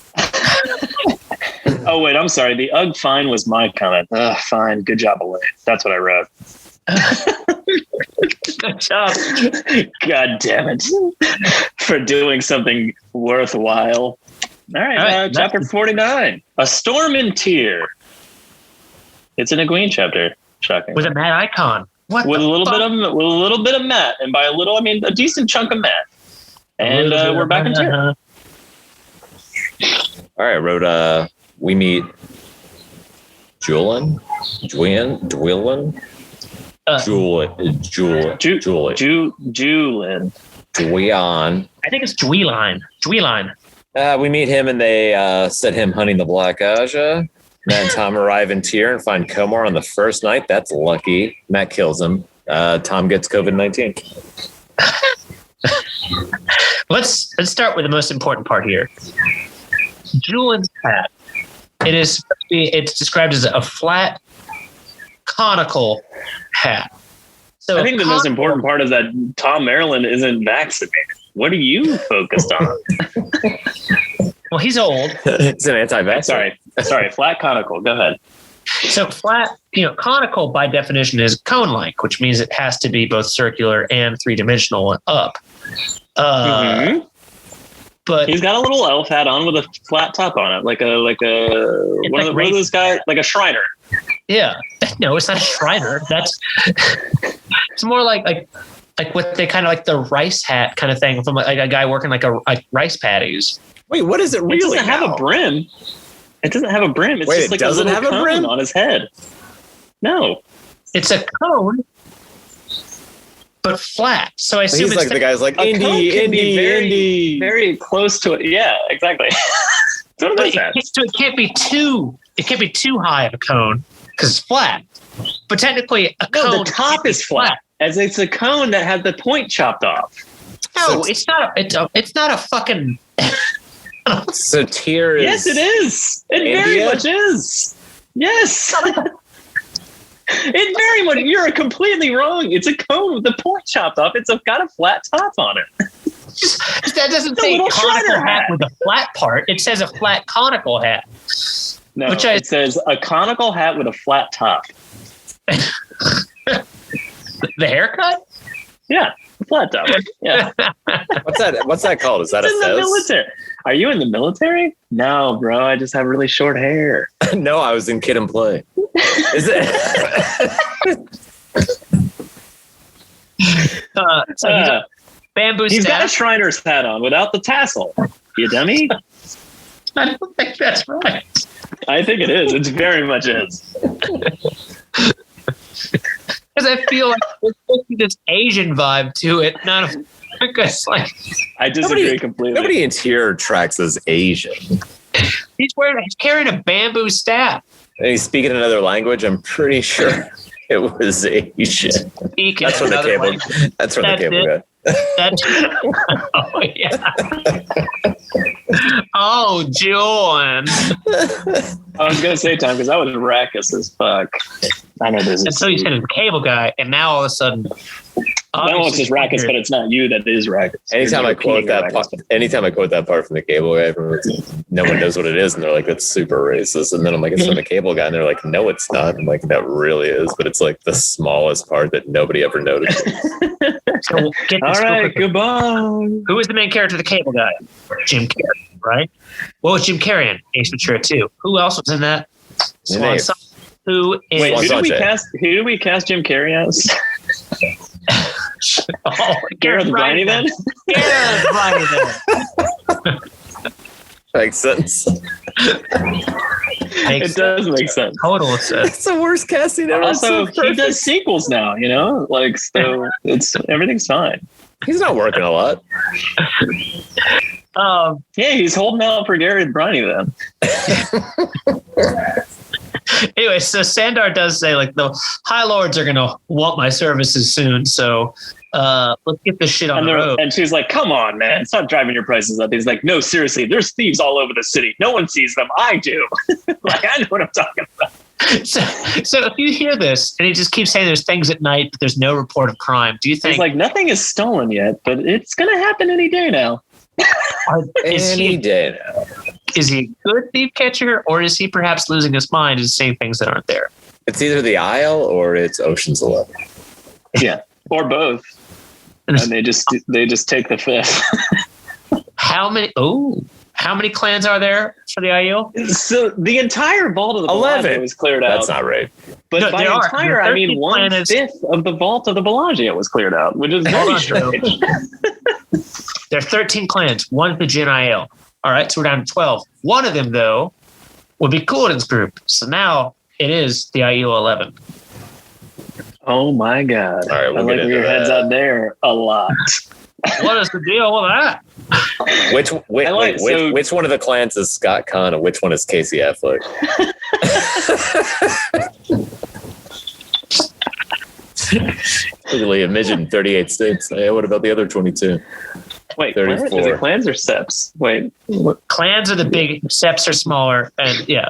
Oh, wait, I'm sorry. The Ugh, fine was my comment. Fine. Good job, Elaine. That's what I wrote. Good job. God damn it. For doing something worthwhile. All right, chapter 49. A Storm in Tyr. It's an Egwene chapter. Shocking. With a Matt icon. With a little bit of Matt. And by a little, I mean a decent chunk of Matt. And we're back in Tyr. All right, I wrote, we meet Julian. Julin. I think it's Dweeline. We meet him and they set him hunting the Black Aja. Matt and Tom arrive in Tyr and find Komar on the first night. That's lucky. Matt kills him. Tom gets COVID-19. Let's start with the most important part here. Julian's hat. It's described as a flat, conical hat. So I think the most important part is that Tom Maryland isn't vaccinated. What are you focused on? Well, he's old. It's an anti-vaxxer. Sorry. Flat conical. Go ahead. So flat, conical by definition is cone-like, which means it has to be both circular and three-dimensional and up. But he's got a little elf hat on with a flat top on it, like one of those guys, like a Shriner. Yeah, no, it's not a Shriner. It's more like what they kind of like the rice hat kind of thing from like a guy working like rice patties. Wait, what is it really? It doesn't have a brim. It doesn't have a brim. It's just like a little cone on his head. No, it's a cone, but flat. So I assume he's like the guy's like Indy, very close to it. Yeah, exactly. So it can't be too. It can't be too high of a cone because it's flat. But technically, a cone. No, the top is flat, as it's a cone that had the point chopped off. No, it's not. It's not a fucking. So tier is. Yes, it is. It very much is. Yes. It very much. You're completely wrong. It's a cone with the point chopped off. It's got a flat top on it. That doesn't say conical hat with a flat part. It says a flat conical hat. No, it says a conical hat with a flat top. The haircut? Yeah, flat top. Yeah. What's that called? Is that it's a in fez? the military? Are you in the military? No, bro. I just have really short hair. No, I was in Kid and Play. Is it? So bamboo he's staff. got a Shriner's hat on without the tassel. You dummy. I don't think that's right. I think it is. It very much is. Because I feel like there's supposed to be this Asian vibe to it, not a. Because like I disagree completely. Nobody in here tracks as Asian. He's carrying a bamboo staff. And he's speaking another language. I'm pretty sure it was Asian. That's from the cable. That's from the cable guy. Oh yeah. Oh, John. I was gonna say Tom because that was raucous as fuck. I know this. And so you said it's a cable guy, and now all of a sudden, no, it's just raucous, but it's not you that is raucous. Anytime I quote that part from the cable guy, no one knows what it is, and they're like, "That's super racist." And then I'm like, "It's from the cable guy," and they're like, "No, it's not." I'm like, "That really is," but it's like the smallest part that nobody ever noticed. So we'll get this. All right, goodbye. Who is the main character of the cable guy? Jim Carrey, right? What was Jim Carrey in Ace Ventura 2? Who else was in that? Swan Song. Who is? Wait, who did we cast Jim Carrey as? Gareth Briney then? Gareth Briney then. Makes sense. It does make sense. Total sense. It's the worst casting ever. Also, he does sequels now, like, so everything's fine. He's not working a lot. Yeah, he's holding out for Gareth Briney then. Anyway, so Sandar does say like the High Lords are gonna want my services soon, so let's get this shit on the road. And she's like, "Come on, man, stop driving your prices up." He's like, "No, seriously, there's thieves all over the city. No one sees them. I do. Like, I know what I'm talking about." So if you hear this and he just keeps saying there's things at night, but there's no report of crime, do you think? He's like, nothing is stolen yet, but it's gonna happen any day now. Is he a good thief catcher, or is he perhaps losing his mind and saying things that aren't there? It's either the Isle or it's Ocean's 11. Yeah, or both. And they just take the fifth. How many clans are there for the IU? So the entire vault of the Bellagio was cleared out. That's not right. But no, by entire, I mean 1/5 of the vault of the Bellagio was cleared out, which is very strange. There are 13 clans, one the Jin IL. All right, so we're down to 12. One of them, though, would be Coolden's group. So now it is the IU 11. Oh my God! All right, I like where your head's out there a lot. What is the deal with that? Which one of the clans is Scott Conn and which one is Casey Affleck? Literally a midget in 38 states. Hey, what about the other 22? Wait, 34. Is it clans or seps? Wait, clans are the big, seps are smaller, and yeah.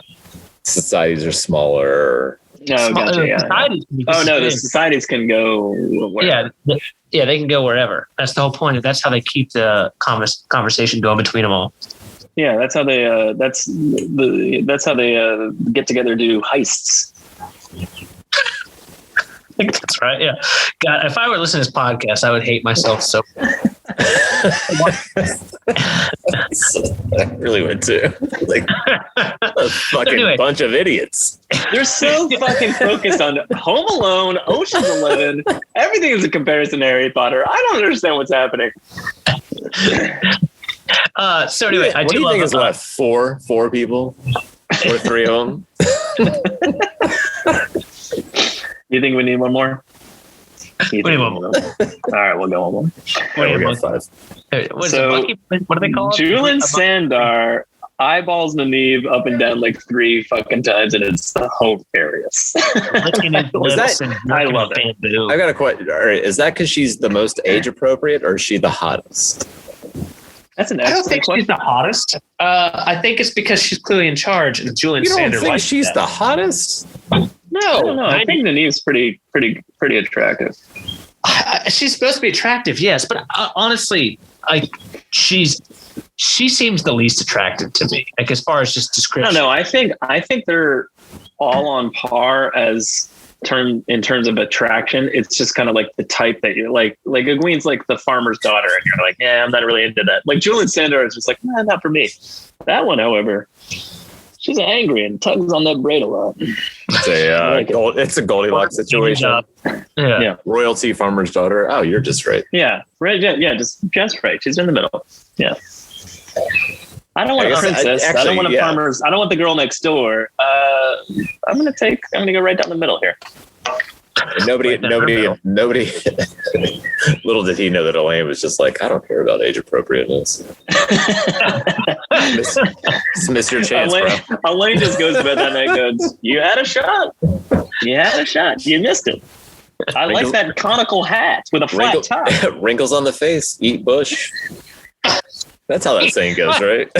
Societies are smaller. No, gotcha. Yeah. Societies can be Oh no, the disbanded. societies can go wherever. Yeah, they can go wherever. That's the whole point. That's how they keep the conversation going between them all. Yeah, that's how they. That's how they get together, do heists. I think that's right. Yeah. God, if I were listening to this podcast, I would hate myself so. I really would too. Like a fucking bunch of idiots. They're so fucking focused on Home Alone, Ocean's 11. Everything is a comparison to Harry Potter. I don't understand what's happening. So anyway, what do you think is left? Four people, or three of them? You think we need one more? We need one more. All right, we'll go one more. We'll go 5. What do they call it? Julian Sandar eyeballs Nynaeve up and down like 3 fucking times, and it's hilarious. I love it. I got a question. All right, is that because she's the most age appropriate, or is she the hottest? That's an I don't excellent think question. she's the hottest. I think it's because she's clearly in charge, and Julian You don't Sanders. think she's the hottest? I don't know. I think Nynaeve's pretty attractive. She's supposed to be attractive, yes, but honestly, she seems the least attractive to me. Like as far as just description. No, I think they're all on par in terms of attraction. It's just kind of like the type that you like. Like Egwene's like the farmer's daughter, and you're like, yeah, I'm not really into that. Like Julian Sanders is just like, nah, not for me. That one, however, she's angry and tugs on that braid a lot. It's a Goldilocks situation. Yeah. Royalty farmer's daughter. Oh, you're just right. Yeah, right. Yeah, just right. She's in the middle. Yeah. I don't want a princess. I don't want a farmer's. I don't want the girl next door. I'm gonna go right down the middle here. Nobody. Little did he know that Elaine was just like, I don't care about age appropriateness. miss your chance, bro. Elaine just goes to bed that night and goes, you had a shot. You missed it. I like that conical hat with a flat top. Wrinkles on the face, eat bush. That's how that saying goes, right?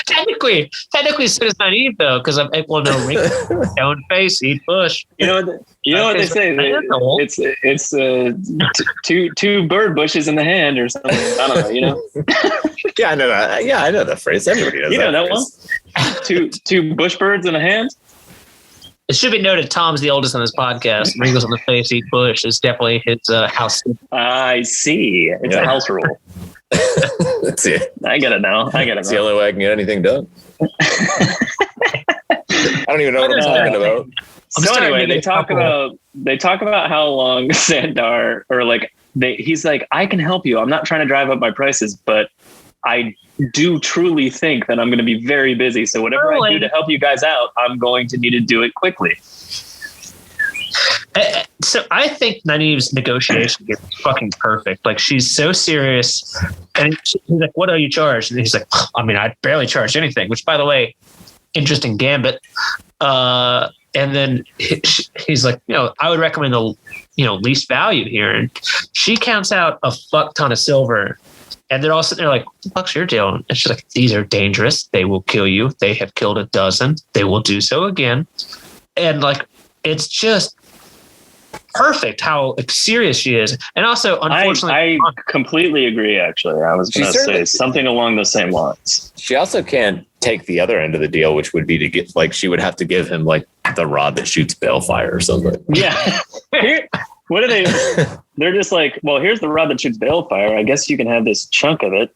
Technically, so does Nynaeve though, because I'm no wrinkles, stone face, eat bush. You know what they say? It's two bird bushes in the hand or something. I don't know. You know? Yeah, I know that. Yeah, I know that phrase. Everybody knows. You know that one? Two bush birds in a hand. It should be noted, Tom's the oldest on this podcast. Wrinkles on the face, eat bush is definitely his house. I see. It's a house rule. That's it. I get it now. It's the only way I can get anything done. I don't even know what I'm talking about. So anyway, they talk about how long Sandar he's like, I can help you. I'm not trying to drive up my prices, but I do truly think that I'm going to be very busy. So whatever I do to help you guys out, I'm going to need to do it quickly. So I think Nynaeve's negotiation is fucking perfect. Like she's so serious, and he's like, "What are you charged?" And he's like, "I mean, I barely charge anything." Which, by the way, interesting gambit. And then he's like, I would recommend the least value here, and she counts out a fuck ton of silver. And they're all sitting there like, what the fuck's your deal? And she's like, these are dangerous. They will kill you. They have killed a dozen. They will do so again. And it's just perfect how serious she is. And also, unfortunately, I completely agree, actually. I was going to say something along the same lines. She also can't take the other end of the deal, which would be to get, she would have to give him, the rod that shoots balefire or something. Yeah. What are they? They're just like, well, here's the rod that shoots balefire. I guess you can have this chunk of it.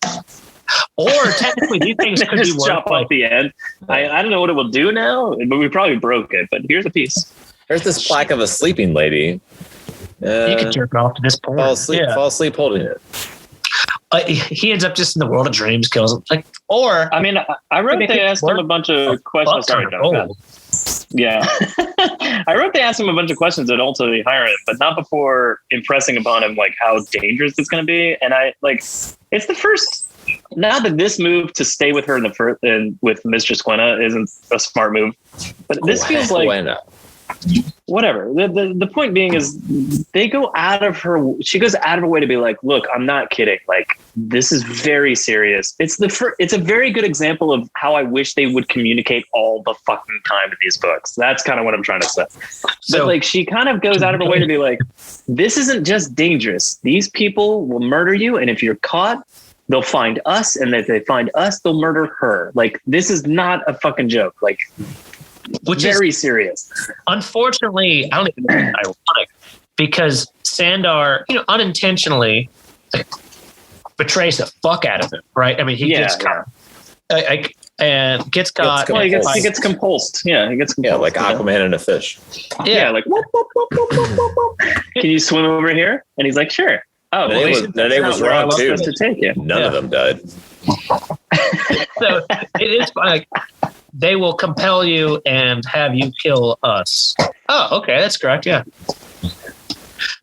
Or technically, these things could be worth chop off the end. I don't know what it will do now, but we probably broke it. But here's a piece. There's this plaque of a sleeping lady. You can jerk off to this point. Fall asleep holding it. He ends up just in the world of dreams, kills him. I wrote they asked him a bunch of questions. Sorry, yeah. I wrote they asked him a bunch of questions that ultimately hire him, but not before impressing upon him how dangerous it's going to be. And it's the first. Not that this move to stay with her with Mistress Gwenna isn't a smart move, but this feels like whatever. The point being is she goes out of her way to be like, look, I'm not kidding. Like, this is very serious. It's a very good example of how I wish they would communicate all the fucking time in these books. That's kind of what I'm trying to say. So, but like, she kind of goes out of her way to be like, this isn't just dangerous. These people will murder you. And if you're caught, they'll find us. And if they find us, they'll murder her. Like, this is not a fucking joke. Like, which very serious. Unfortunately, I don't even think it's ironic because Sandar, unintentionally betrays the fuck out of him, right? I mean, he gets caught. And gets caught. Well, he gets compulsed. Yeah, he gets compulsed. Yeah, like Aquaman and a fish. Yeah, like, whoop, whoop, whoop, whoop, whoop, whoop. Can you swim over here? And he's like, sure. Oh, the name was wrong too. To take you. None of them died. So it is like they will compel you and have you kill us. Oh, okay, that's correct. Yeah.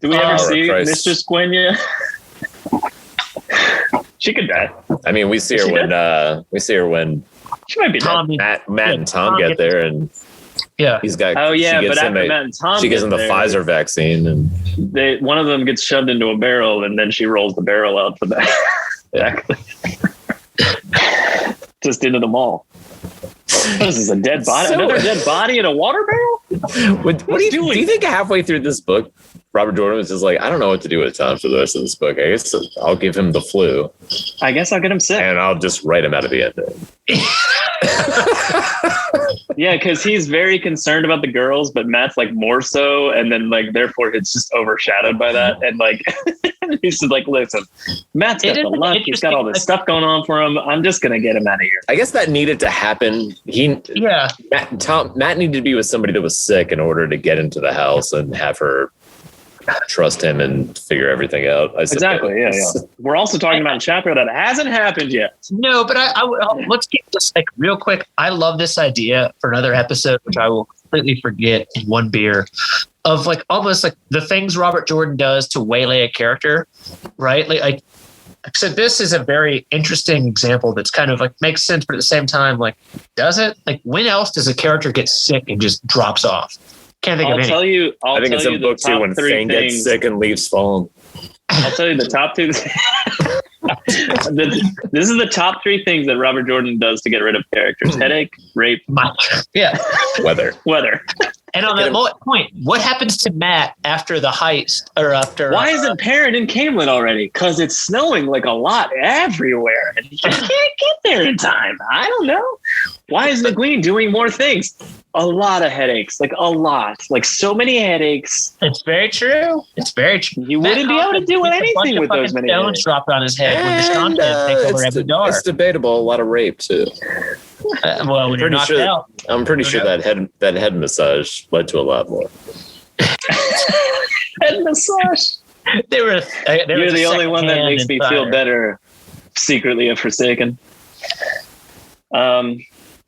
Do we ever see Christ. Mistress Gwenya? She could die. I mean, we see her when she might be Tom, dead. Matt and Tom get there, and he's got. Oh yeah, she but gets after Matt and Tom, she gives him the Pfizer vaccine, and one of them gets shoved into a barrel, and then she rolls the barrel out the back. Yeah. Just into the mall. What is this, a dead body? Another dead body in a water barrel? What do you think halfway through this book, Robert Jordan was just like, I don't know what to do with Tom for the rest of this book. I guess I'll give him the flu. I guess I'll get him sick. And I'll just write him out of the end. Yeah, because he's very concerned about the girls, but Matt's like more so, and then like therefore it's just overshadowed by that. And like he's just like, listen, Matt's got the luck, he's got all this stuff going on for him. I'm just gonna get him out of here. I guess that needed to happen. Matt needed to be with somebody that was sick in order to get into the house and have her trust him and figure everything out. Exactly. Yeah. We're also talking about a chapter that hasn't happened yet. No, but let's keep this like real quick. I love this idea for another episode, which I will completely forget in one beer, of like almost like the things Robert Jordan does to waylay a character, right? Like so this is a very interesting example that's kind of like makes sense, but at the same time, like, does it? Like, when else does a character get sick and just drops off? Can't think of any. I think it's in book 2 when Fane gets sick and leaves Fallen. I'll tell you the top 2. This is the top 3 things that Robert Jordan does to get rid of characters: headache, rape, weather. And on that point, what happens to Matt after the heist or after? Why isn't Perrin in Camelot already? Because it's snowing like a lot everywhere, and he can't get there in time. I don't know. Why is McQueen doing more things? A lot of headaches, like a lot, like so many headaches. It's very true. You wouldn't be able to do anything with those many stones headaches. Dropped on his head when Deshaun takes over every door. It's debatable. A lot of rape too. Well, when you're knocked out, I'm pretty sure that head massage led to a lot more. Head massage. You're the only one that makes me feel better. Secretly a Forsaken.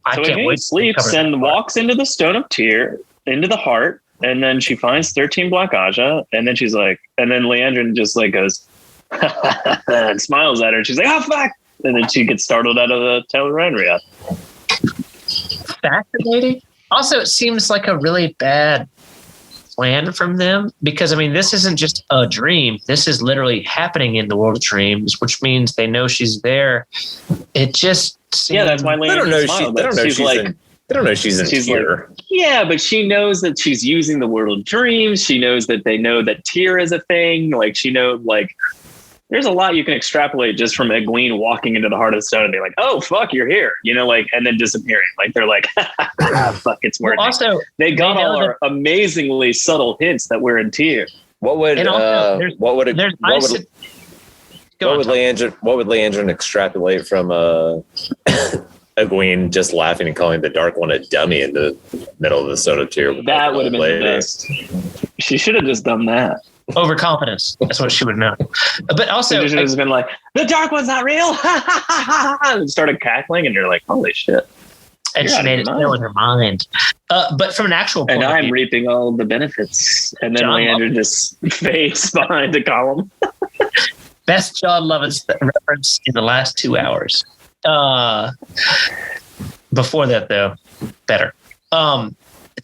I So can't he wait. sleeps and walks into the Stone of Tyr, into the heart, and then she finds 13 Black Aja, and then she's like, and then Leandrin just like goes and smiles at her, and she's like, oh fuck, and then she gets startled out of the Tel'aran'rhiod. Fascinating. Also, it seems like a really bad plan from them because I mean, this isn't just a dream. This is literally happening in the world of dreams, which means they know she's there. It just seems, That's why Leandrin smiled. They don't know she's in Tyr. Like, yeah, but she knows that she's using the world of dreams. She knows that they know that Tyr is a thing. Like she knows, like there's a lot you can extrapolate just from Egwene walking into the heart of the stone and be like, oh fuck, you're here, like, and then disappearing. Like they're like, fuck, it's working. Well, also, they got all our amazingly subtle hints that we're in Tyr. What would Leandrin extrapolate from Egwene just laughing and calling the Dark One a dummy in the middle of the Stone of Tyr? That would have been the best. She should have just done that. Overconfidence. That's what she would know. But also, she should have just been like, the Dark One's not real. And started cackling, and you're like, holy shit. And she made it still in her mind. But from an actual point and of I'm view, reaping all the benefits. And then Leandrin just fades behind the column. Best John Lovitz reference in the last 2 hours. Before that, though, better.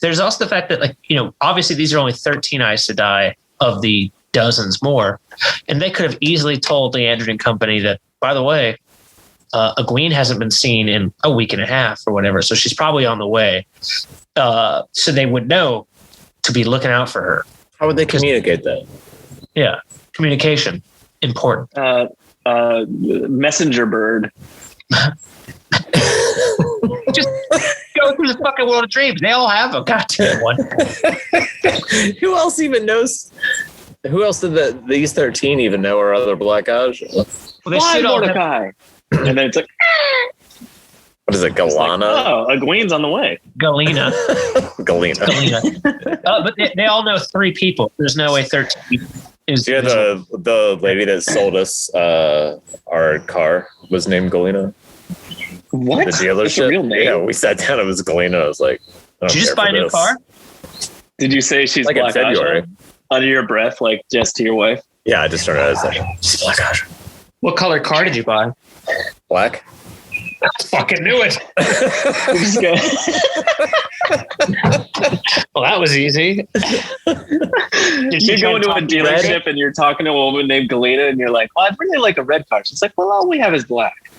there's also the fact that, like, obviously these are only 13 Aes Sedai of the dozens more, and they could have easily told the Android company that, by the way, Egwene hasn't been seen in a week and a half or whatever, so she's probably on the way. So they would know to be looking out for her. How would they communicate that? Yeah, communication important. Messenger bird. Just go through the fucking world of dreams. They all have a goddamn one. Who else even knows? Who else did these 13 even know are other Black Eyes? Well, they Why should all have, Mordecai? And then it's like, What is it, Galana? oh, Egwene's on the way. Galena. Galena. But they all know 3 people. There's no way 13 is. Yeah, the lady that sold us our car was named Galena. What? The dealership. That's a real name? Yeah, we sat down. It was Galena. I was like, Did you just buy a new car? Did you say she's Like in Black February. Aja? Under your breath, like just to your wife? Yeah, I just turned out. I was like, she's Black Aja. What color car did you buy? Black. Fucking knew it. Well, that was easy. You're going to a dealership and you're talking to a woman named Galena and you're like, well, I'd really like a red car. She's like, well, all we have is black.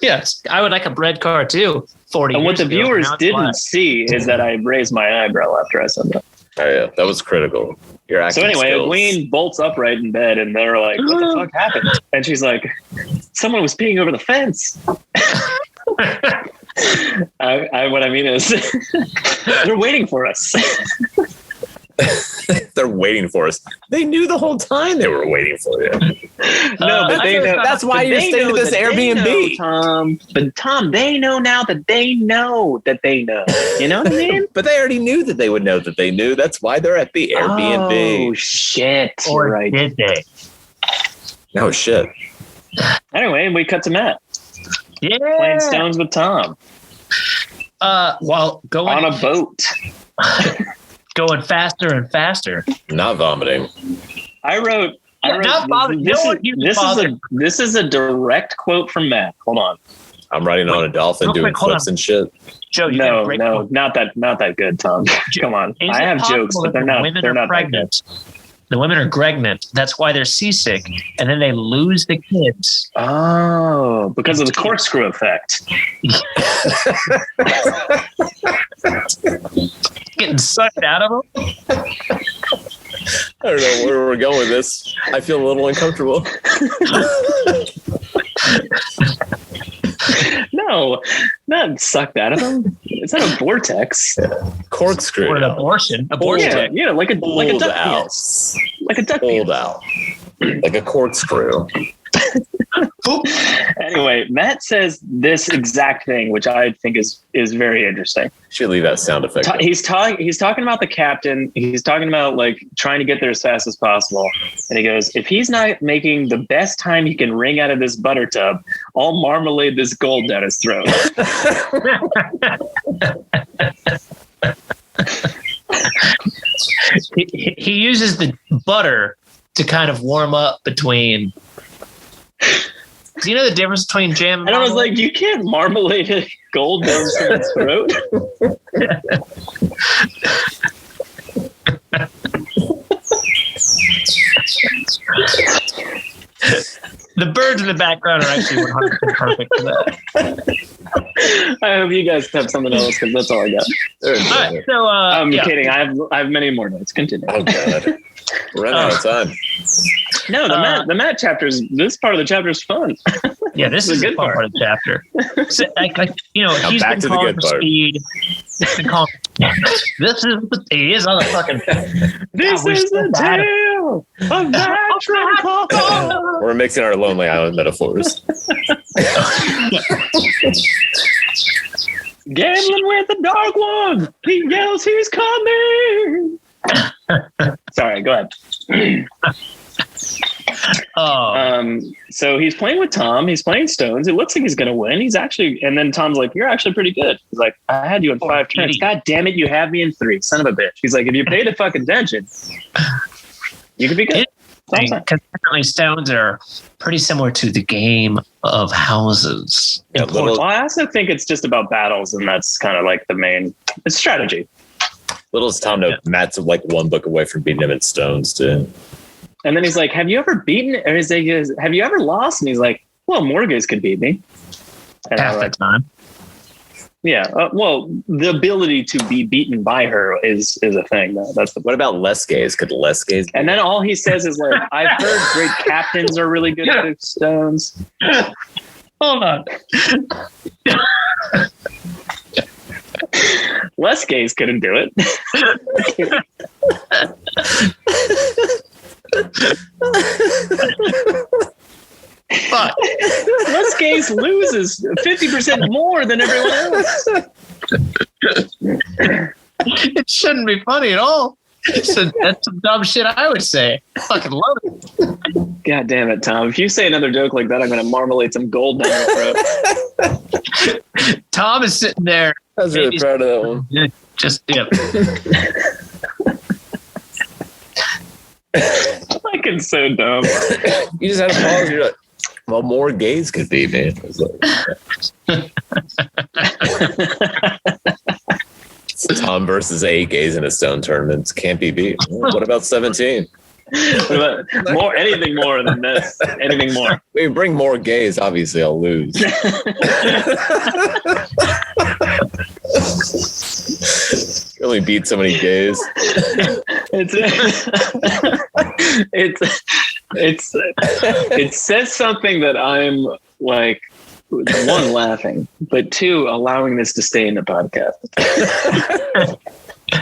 Yes, I would like a red car too. 40. And what the years ago, viewers now it's didn't black. see is that I raised my eyebrow after I said that. Oh yeah, that was critical. Your acting So anyway, skills. Egwene bolts upright in bed and they're like, what the fuck happened? And she's like, someone was peeing over the fence. What I mean is they're waiting for us. They're waiting for us. They knew the whole time they were waiting for you. No, but they know. That's why but you're they staying know at this that they Airbnb. know, Tom. But Tom, they know now that they know that they know. You know what I mean? But they already knew that they would know that they knew. That's why they're at the Airbnb. Oh shit! Or You're right. did they? No shit. Anyway, we cut to Matt Yeah. playing stones with Tom Well, on a boat. going faster and faster. Not vomiting. I wrote. Not bothered. This, No is, one even this is bothered. this is a direct quote from Matt. Hold on. I'm riding on a dolphin real doing quick, hold flips on. and shit. Joe, you got a great No, point. not that good, Tom. Come on. Is I it have possible jokes, but that they're the not. women They're are not pregnant. The women are pregnant. That's why they're seasick, and then they lose the kids. Oh, because of the corkscrew effect. Getting sucked out of them. I don't know where we're going with this. I feel a little uncomfortable. No, not sucked out of them. It's not a vortex. Corkscrew. Or an abortion. Abortion. Yeah, like a Pulled duck out. penis. Like a duck Pulled penis. out. Like a corkscrew. Anyway, Matt says this exact thing, which I think is very interesting. Should leave that sound effect. He's talking about the captain. He's talking about like trying to get there as fast as possible. And he goes, if he's not making the best time he can wring out of this butter tub, I'll marmalade this gold down his throat. He uses the butter to kind of warm up between. Do you know the difference between jam and And I was marmalade? like, you can't marmalade a gold down someone's throat. The birds in the background are actually 100% perfect for that. I hope you guys have something else because that's all I got. All right, so I'm yeah. kidding. I have many more notes. Continue. Oh god. We're running out of time. No, the Matt chapters. This part of the chapter is fun. Yeah, this This is is a a good fun part. part of the chapter. So, Now he's back been to the calling good for part. speed. He's been calling. He is on the fucking. This we're is so the bad. tale of Matt Trinkle. We're mixing our Lonely Island metaphors. Gambling with the dark one. He yells, he's coming. Sorry, go ahead. Oh, So he's playing with Tom. He's playing stones. It looks like he's going to win. He's actually, and then Tom's like, you're actually pretty good. He's like, I had you in 5 turns. kitty. God damn it. You have me in 3. Son of a bitch. He's like, if you paid the fucking attention, you could be good. That's all I'm saying. consistently stones are pretty similar to the game of houses. Yeah, Well, I also think it's just about battles, and that's kind of like the main. It's strategy. Little does Tom know, Matt's like one book away from beating him in stones too. And then he's like, "Have you ever beaten?" Or he goes, "Have you ever lost?" And he's like, "Well, Morgus could beat me." And Half the time. Yeah. Well, the ability to be beaten by her is a thing. That's What about less gays? Could less gays? And then all he says is like, "I've heard great captains are really good at stones." Hold on. Less gays couldn't do it. Fuck. Less gays loses 50% more than everyone else. It shouldn't be funny at all. That's some dumb shit I would say. I fucking love it. God damn it, Tom. If you say another joke like that, I'm going to marmalade some gold down your throat. Tom is sitting there. I was really proud of that one. Just, yeah. Fucking so dumb. You just had to pause. You're like, well, more gays could be, man. I was like, Tom versus 8 gays in a stone tournament can't be beat. What about 17? What about more? Anything more than this? Anything more? We bring more gays. Obviously, I'll lose. You only beat so many gays. It says something that I'm like, one, laughing, but two, allowing this to stay in the podcast.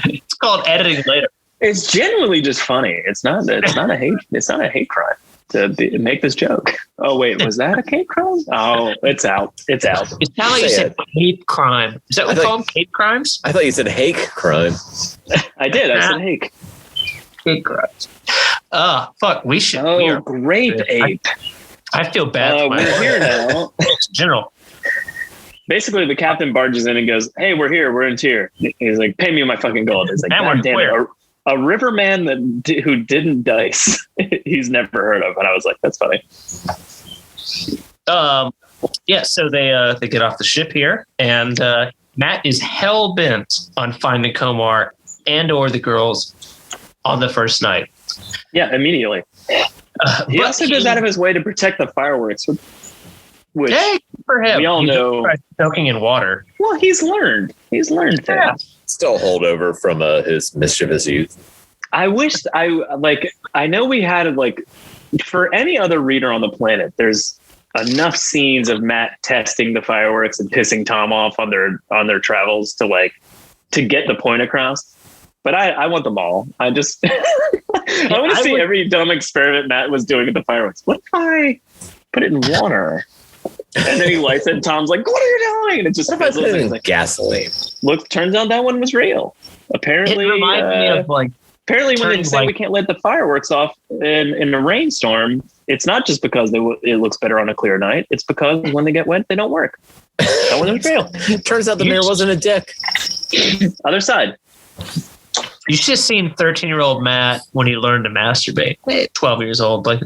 It's called editing later. It's genuinely just funny. It's not a hate crime to make this joke. Oh wait, was that a hate crime? Oh, it's out. It's out. It sounded like you said hate crime. Is that what we call them? Hate crimes? I thought you said hake crime. I did. I said hake. Hate crimes. Fuck. We should. Oh, grape ape. I feel bad. We're here now. General. Basically, the captain barges in and goes, "Hey, we're here. We're in tier." He's like, "Pay me my fucking gold." He's like, "God damn it. A riverman who didn't dice, he's never heard of." And I was like, "That's funny." Yeah. So they get off the ship here, and Matt is hell bent on finding Komar and or the girls on the first night. Yeah, immediately. He also goes out of his way to protect the fireworks, which for him, we all know. Soaking in water. Well, he's learned things. Yeah. Still holdover from his mischievous youth. I wish I know we had for any other reader on the planet, there's enough scenes of Matt testing the fireworks and pissing Tom off on their travels to get the point across. But I want them all. I just I want to see every dumb experiment Matt was doing at the fireworks. What if I put it in water? And then he lights it and Tom's like, "What are you doing?" And it just fizzles. And he's like, gasoline. Look, turns out that one was real. Apparently, it reminds me of apparently when they say we can't let the fireworks off in a rainstorm, it's not just because it looks better on a clear night. It's because when they get wet, they don't work. That one was real. Turns out the mayor wasn't a dick. Other side. You should have seen 13-year-old Matt when he learned to masturbate. 12 years old. Like,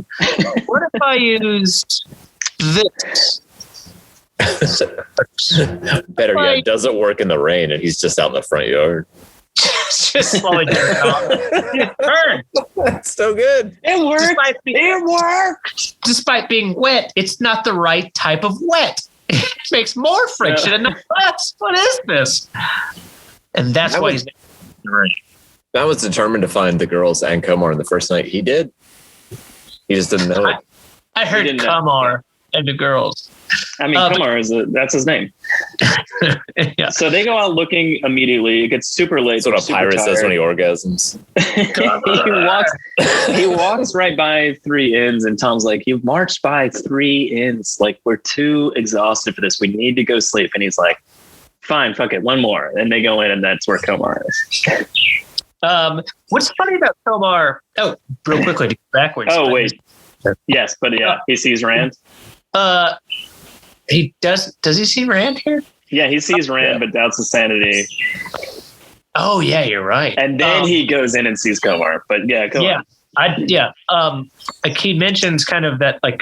what if I used this? Better yet, it doesn't work in the rain and he's just out in the front yard. Just slowly turn. It's so good. It worked. It worked. Despite being wet, it's not the right type of wet. It makes more friction in the butts. What is this? And that's why he's in the rain. Matt was determined to find the girls and Komar on the first night. He did. He just didn't know it. I heard Komar and the girls. I mean, Komar that's his name. Yeah. So they go out looking immediately. It gets super late. That's what a pirate says when he orgasms. he walks right by 3 inns, and Tom's like, "You've marched by 3 inns. Like, we're too exhausted for this. We need to go sleep." And he's like, "Fine, fuck it, one more." And they go in, and that's where Komar is. What's funny about Komar? Oh, real quickly, to go backwards. Oh, wait. Yes, but yeah, he sees Rand. He does. Does he see Rand here? Yeah, he sees Rand, but doubts his sanity. Oh, yeah, you're right. And then he goes in and sees Komar. But yeah, go on. Like he mentions kind of that, like,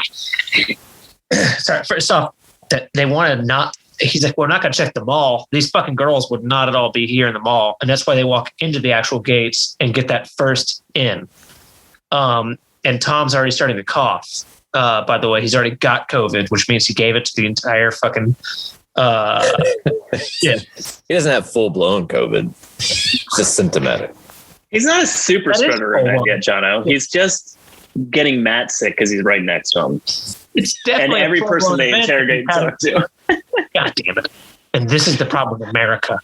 sorry, first off, that they want to not he's like, we're not going to check the mall. These fucking girls would not at all be here in the mall. And that's why they walk into the actual gates and get that first in. And Tom's already starting to cough. By the way, he's already got COVID, which means he gave it to the entire fucking, yeah. He doesn't have full blown COVID. Just symptomatic. He's not a super spreader in that yet, Jono. He's just getting Matt sick because he's right next to him. It's definitely and every person they interrogate and talk to. God damn it. And this is the problem with America.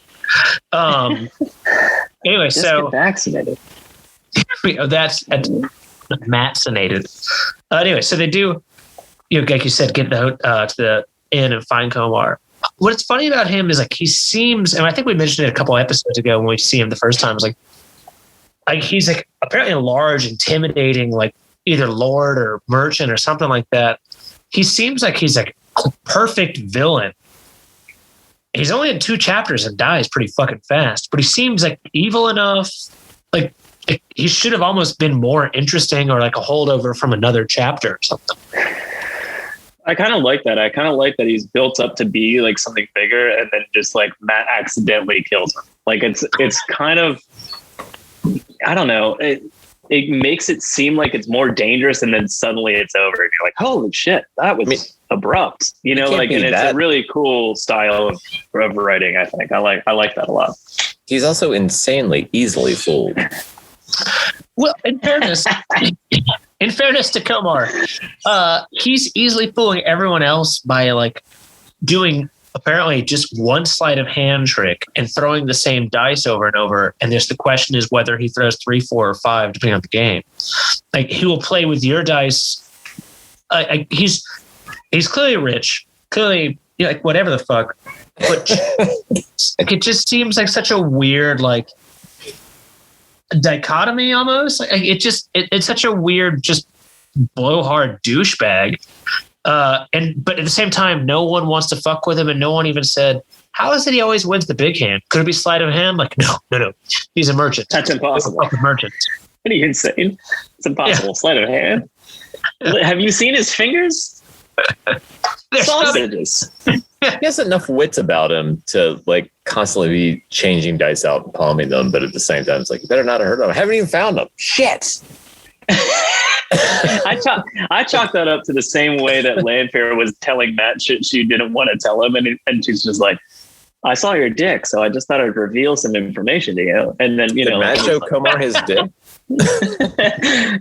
Anyway, just so get vaccinated. That's vaccinated. Anyway, so they do, like you said, get to the inn and find Komar. What's funny about him is like he seems, and I think we mentioned it a couple episodes ago when we see him the first time, is like he's like apparently a large, intimidating, like either lord or merchant or something like that. He seems like he's like a perfect villain. He's only in 2 chapters and dies pretty fucking fast, but he seems like evil enough. Like he should have almost been more interesting or like a holdover from another chapter or something. I kind of like that. I kind of like that he's built up to be like something bigger, and then just like Matt accidentally kills him. Like it's kind of, I don't know. It makes it seem like it's more dangerous, and then suddenly it's over. And you're like, holy shit, that was abrupt. You know, like, and it's a really cool style of writing. I think I like that a lot. He's also insanely easily fooled. Well, in fairness to Komar, he's easily fooling everyone else by like doing apparently just one sleight of hand trick and throwing the same dice over and over. And the question is whether he throws 3, 4, or 5, depending on the game. Like he will play with your dice. He's clearly rich, clearly like whatever the fuck. But like, it just seems like such a weird like dichotomy almost. Like it's such a weird just blowhard douchebag. But at the same time, no one wants to fuck with him, and no one even said, how is it he always wins the big hand? Could it be sleight of hand? Like, no. He's a merchant. That's impossible. He's a merchant. What are you insane? It's impossible. Yeah. Sleight of hand. Have you seen his fingers? They're sausages. He has enough wits about him to like constantly be changing dice out and palming them, but at the same time, it's like, you better not have heard of them. I haven't even found them. Shit. I chalk that up to the same way that Landfair was telling Matt shit she didn't want to tell him, and she's just like, I saw your dick, so I just thought I'd reveal some information to you. And then Did Matt show Komar his dick?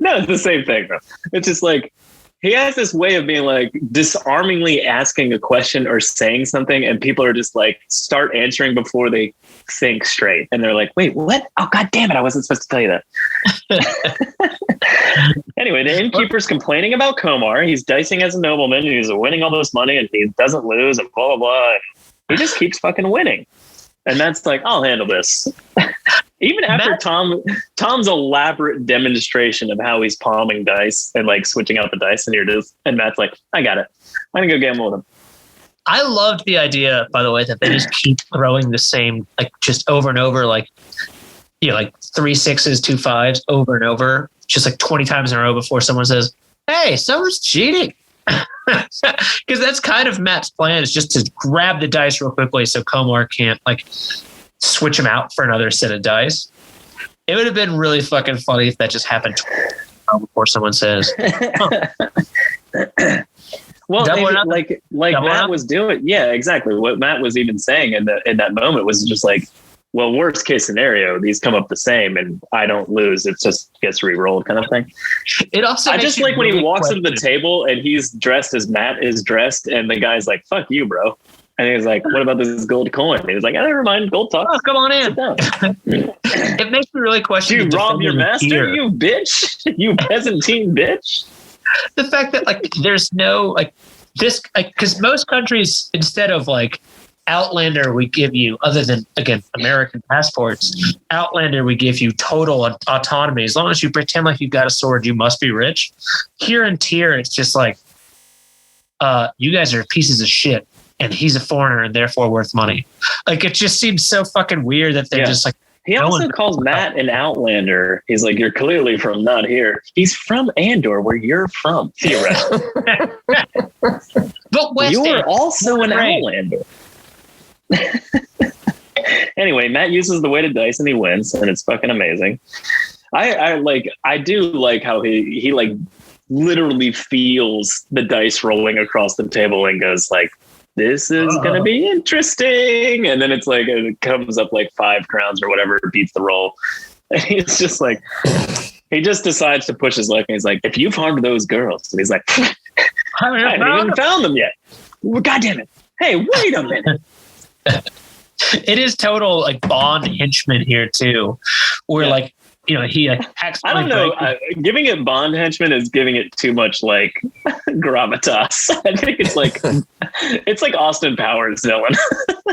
No, it's the same thing, bro. It's just like he has this way of being like disarmingly asking a question or saying something, and people are just like start answering before they think straight, and they're like, wait, what? Oh, god damn it, I wasn't supposed to tell you that. Anyway, the innkeeper's complaining about Komar. He's dicing as a nobleman, and he's winning all this money, and he doesn't lose, and blah blah blah. And he just keeps fucking winning, and that's like, I'll handle this. Even after Tom's elaborate demonstration of how he's palming dice and like switching out the dice, and Matt's like, I got it. I'm gonna go gamble with him. I loved the idea, by the way, that they just keep throwing the same, like just over and over, like, like 3 6s, 2 5s over and over, just like 20 times in a row before someone says, hey, someone's cheating. Because that's kind of Matt's plan, is just to grab the dice real quickly so Komar can't like switch them out for another set of dice. It would have been really fucking funny if that just happened before someone says, well, maybe, like Matt was doing. Yeah, exactly. What Matt was even saying in that moment was just like, well, worst case scenario, these come up the same and I don't lose. It just gets re-rolled kind of thing. It also, I just like when he walks to the table and he's dressed as Matt is dressed, and the guy's like, fuck you, bro. And he's like, what about this gold coin? And he was like, never mind, gold talk. Oh, come on in. It makes me really question. You rob your master, you bitch. You Byzantine bitch. The fact that like there's no like this, because most countries, instead of like Outlander, we give you, other than again American passports, Outlander, we give you total autonomy. As long as you pretend like you've got a sword, you must be rich. Here in Tyr, it's just like, you guys are pieces of shit, and he's a foreigner and therefore worth money. Like it just seems so fucking weird that they're just like. He also calls Matt an Outlander. He's like, you're clearly from not here. He's from Andor, where you're from, theoretically. But West you End, are also an Outlander. Anyway, Matt uses the weighted dice and he wins, and it's fucking amazing. I do like how he like literally feels the dice rolling across the table and goes like, this is gonna be interesting. And then it's like it comes up like 5 crowns or whatever, beats the roll. And he's just like, he just decides to push his luck, and he's like, if you've harmed those girls, and he's like, I haven't even found them yet. Well, God damn it. Hey, wait a minute. It is total like Bond henchman here too, where like, you know, he like I don't know. Giving it Bond henchman is giving it too much like gravitas. I think it's like Austin Powers villain.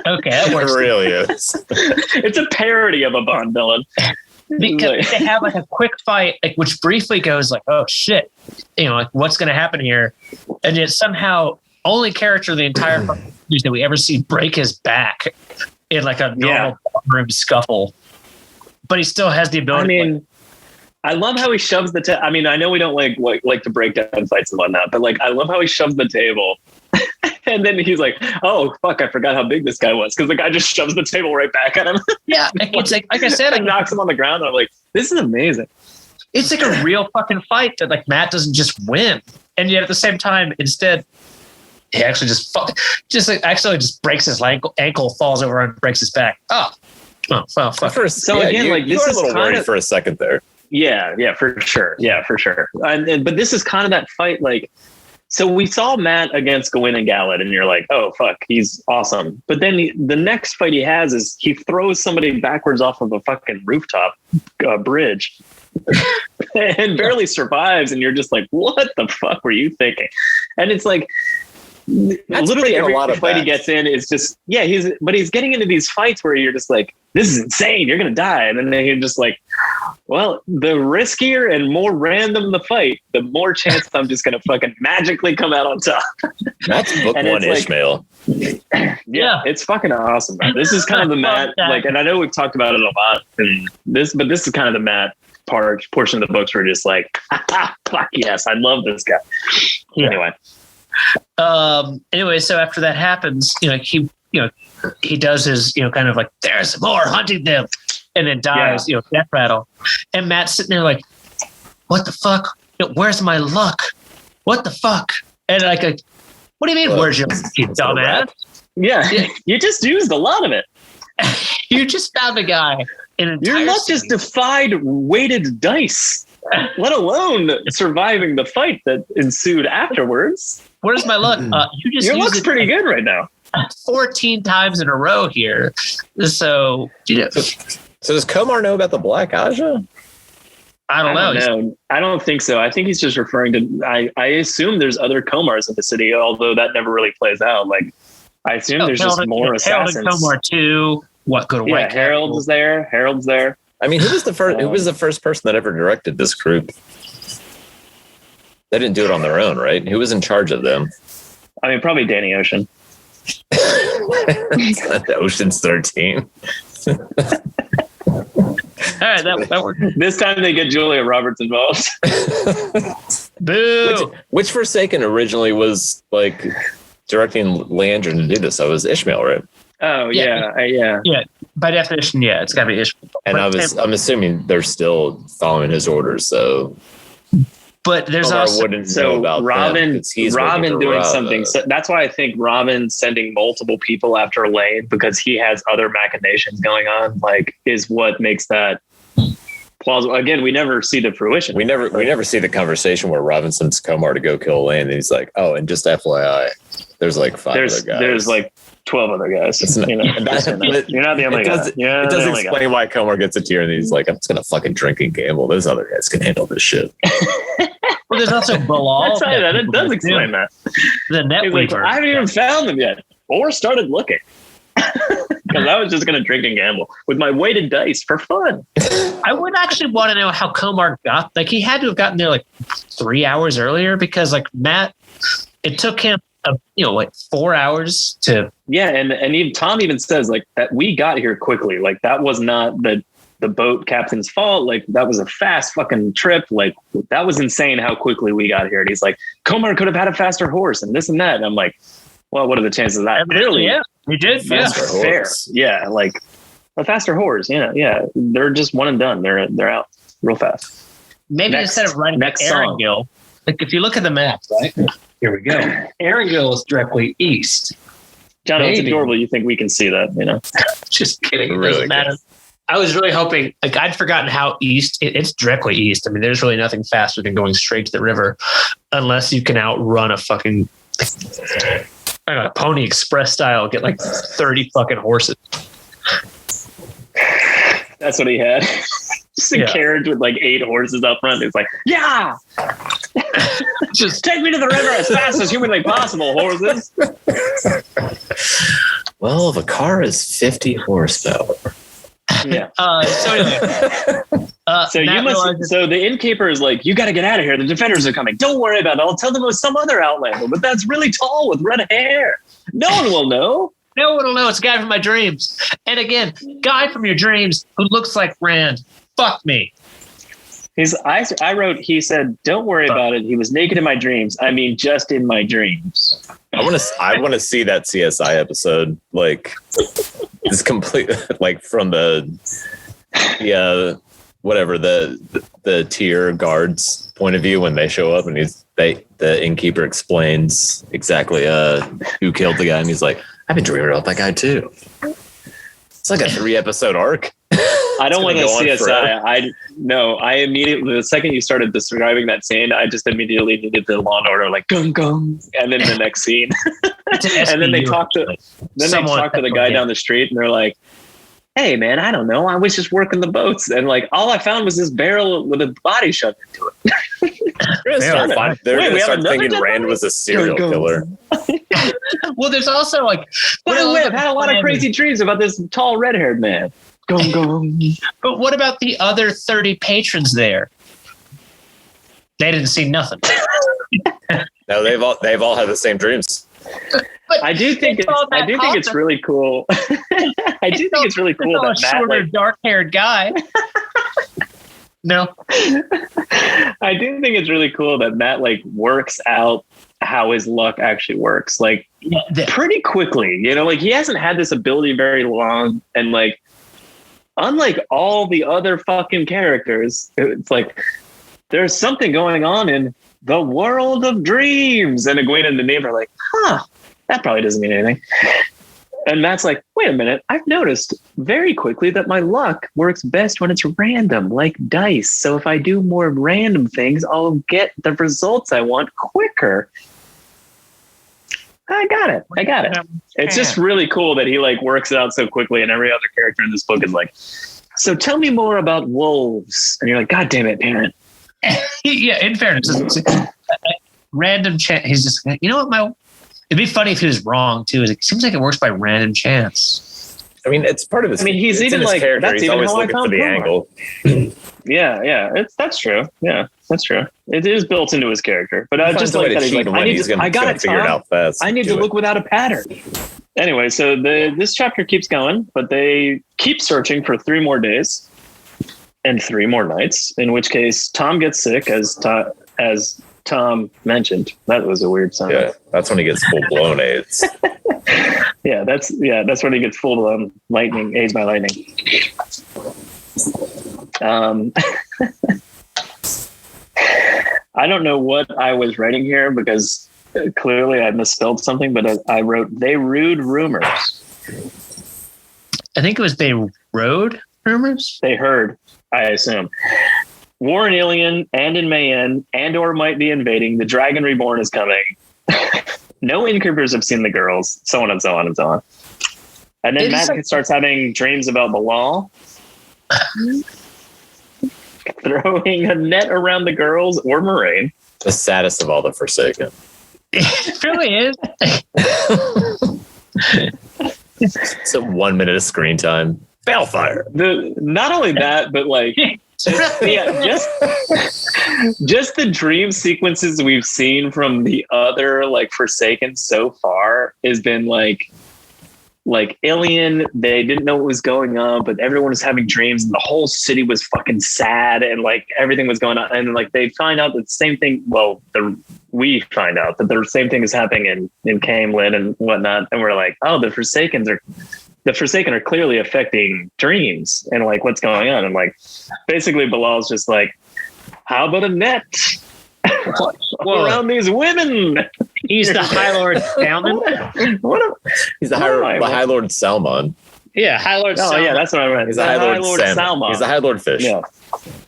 Okay, that works. It really is. It's a parody of a Bond villain. Because they have like a quick fight, like which briefly goes like, oh shit, you know, like what's going to happen here, and yet somehow only character of the entire news that we ever see break his back in like a normal room scuffle, but he still has the ability. I mean, I love how he shoves the. I mean, I know we don't like to break down fights and whatnot, but like I love how he shoves the table. And then he's like, "Oh fuck! I forgot how big this guy was," because the guy just shoves the table right back at him. Yeah, it's like I said, like knocks him on the ground. And I'm like, "This is amazing." It's like a real fucking fight that like Matt doesn't just win, and yet at the same time, instead, he actually just breaks his ankle, falls over and breaks his back. Oh, well, fuck. So again, like you this were is a little worried for a second there. Yeah, for sure. Yeah, for sure. But this is kind of that fight, like. So we saw Matt against Gawain and Galad, and you're like, oh, fuck, he's awesome. But then the next fight he has is he throws somebody backwards off of a fucking rooftop bridge and barely survives. And you're just like, what the fuck were you thinking? And it's like, literally every fight he gets in is just, he's getting into these fights where you're just like, this is insane, you're going to die. And then you're just like, well, the riskier and more random the fight, the more chance I'm just going to fucking magically come out on top. That's book one, Ishmael. Yeah, it's fucking awesome, man. This is kind of the Matt, like, and I know we've talked about it a lot, but this is kind of the Matt portion of the books where we're just like, fuck yes, I love this guy. Yeah. Anyway, so after that happens, he does his, kind of like, there's more hunting them, and then dies, death rattle. And Matt's sitting there like, what the fuck? Where's my luck? What the fuck? And like, what do you mean, where's your you dumbass? Yeah, you just used a lot of it. You just found a guy. Your luck just defied weighted dice, let alone surviving the fight that ensued afterwards. Where's my luck? Your luck's pretty good right now. 14 times in a row here. So, So does Komar know about the Black Aja? I don't know. I don't think so. I think he's just referring to. I assume there's other Komars in the city, although that never really plays out. Like, I assume there's just more assassins. Harold and Komar too. What go to White? Harold's there. I mean, who was the first? Who was the first person that ever directed this group? They didn't do it on their own, right? Who was in charge of them? I mean, probably Danny Ocean. It's not the Ocean's 13. All right, that worked. This time they get Julia Roberts involved. Boo! Which Forsaken originally was like directing Leandrin to do this. So it was Ishmael, right? Oh yeah. Yeah. By definition, it's got to be Ishmael. And I'm assuming they're still following his orders. So, but there's also wouldn't know about Robin doing something. So that's why I think Robin sending multiple people after Lane, because he has other machinations going on, like, is what makes that plausible. Again, we never see the fruition. We never see the conversation where Robin sends Komar to go kill Lane, and he's like, "Oh, and just FYI, there's like five other guys. There's like 12 other guys. You're not the only guy. It does explain why Komar gets a tear, and he's like, I'm just gonna fucking drink and gamble. Those other guys can handle this shit. Well, there's also Bilal. That's right. That does explain that. The Netweaver. I haven't even found them yet, or started looking. Because I was just going to drink and gamble with my weighted dice for fun. I would actually want to know how Komar got. Like, he had to have gotten there like 3 hours earlier, because like Matt, it took him 4 hours to. Yeah, and Tom even says like that we got here quickly. Like, that was not the boat captain's fault. Like, that was a fast fucking trip. Like, that was insane how quickly we got here. And he's like, Komar could have had a faster horse and this and that. And I'm like, well, what are the chances of that? You did? Yeah. Faster Fair. horse. Yeah, like a faster horse. Yeah. They're just one and done. They're out real fast. Maybe Next- instead of writing next song. Erringil, like if you look at the map, right? Here we go. Erringil is directly east. John, it's Maybe. adorable. You think we can see that, you know? Just kidding. It Really doesn't matter. I was really hoping, like, I'd forgotten how east, it's directly east. I mean, there's really nothing faster than going straight to the river unless you can outrun a fucking, I don't know, Pony Express style, get like 30 fucking horses. That's what he had. Just a Yeah. carriage with like 8 horses up front. It's like, yeah, Just take me to the river as fast as humanly possible, horses. Well, the car is 50 horsepower. Yeah. so anyway, So you Matt must. realizes- So the innkeeper is like, "You got to get out of here. The defenders are coming. Don't worry about it. I'll tell them it was some other outlander, but that's really tall with red hair. No one will know." no one will know it's a guy from my dreams. And again, guy from your dreams who looks like Rand. Fuck me. I wrote. He said, "Don't worry about it. He was naked in my dreams. I mean, just in my dreams." I want to see that CSI episode. Like, it's complete. Like from the whatever the tier guards point of view when they show up and the innkeeper explains exactly who killed the guy and he's like, I've been dreaming about that guy too. It's like a 3-episode arc. I don't want to gonna go on CSI. I immediately, the second you started describing that scene, I just immediately needed the Law and Order, like gung gung, and then the next scene, and then they talk to the guy down the street, and they're like, "Hey, man, I don't know. I was just working the boats, and like all I found was this barrel with a body shoved into it." They're Wait, going we to have start another thinking dead Rand body? was a serial Go. killer. Well, there's also like, By the way, I've had a lot of crazy dreams about this tall red-haired man. Gung gung. But what about the other 30 patrons there? They didn't see nothing. No, they've all had the same dreams. But I do think it's really cool. I do think it's really cool that Matt, shorter, like, dark-haired guy. No, I do think it's really cool that Matt like works out how his luck actually works, like pretty quickly. You know, like he hasn't had this ability very long, and like unlike all the other fucking characters, it's like there's something going on in the world of dreams. And Egwene and the neighbor are like, that probably doesn't mean anything. And Matt's like, wait a minute, I've noticed very quickly that my luck works best when it's random, like dice. So if I do more random things, I'll get the results I want quicker. I got it. It's just really cool that he like works it out so quickly, and every other character in this book is like, so tell me more about wolves. And you're like, God damn it, parent. Yeah, in fairness, random chance. He's just, you know what, it'd be funny if he was wrong too. It seems like it works by random chance. I mean, it's part of his. I mean, he's it's even in his like, character. that's He's even always how I looking for found the Promar. angle. Yeah, that's true. Yeah, that's true. It is built into his character, but I just like that he's like, I got it figure it out fast. I need to look without a pattern. Anyway, so this chapter keeps going, but they keep searching for 3 more days and 3 more nights. In which case, Tom gets sick, as Tom mentioned. That was a weird sound. Yeah, that's when he gets full blown AIDS. That's when he gets full blown lightning, AIDS by lightning. I don't know what I was writing here because clearly I misspelled something, but I wrote, they rude rumors. I think it was they rode rumors. They heard, I assume. War in Ilion and in Mayenne, Andor might be invading. The Dragon Reborn is coming. No innkeepers have seen the girls, so on and so on and so on. And then Matt starts having dreams about the law. Throwing a net around the girls or Moraine. The saddest of all the Forsaken. It really is. So 1 minute of screen time. Balefire. Not only that, but like, yeah, just the dream sequences we've seen from the other like Forsaken so far has been like Ilion, they didn't know what was going on, but everyone was having dreams and the whole city was fucking sad and like everything was going on. And like they find out that the same thing, well, the we find out that the same thing is happening in Camelin and whatnot, and we're like, oh, the Forsaken are clearly affecting dreams and like what's going on. And like basically Bilal's just like, how about a net around these women? He's the High Lord Salmon. He's the High Lord Salmon. Yeah, High Lord Salmon. Oh yeah, that's what I meant. He's the High Lord Salmon. He's the High Lord Fish. Yeah.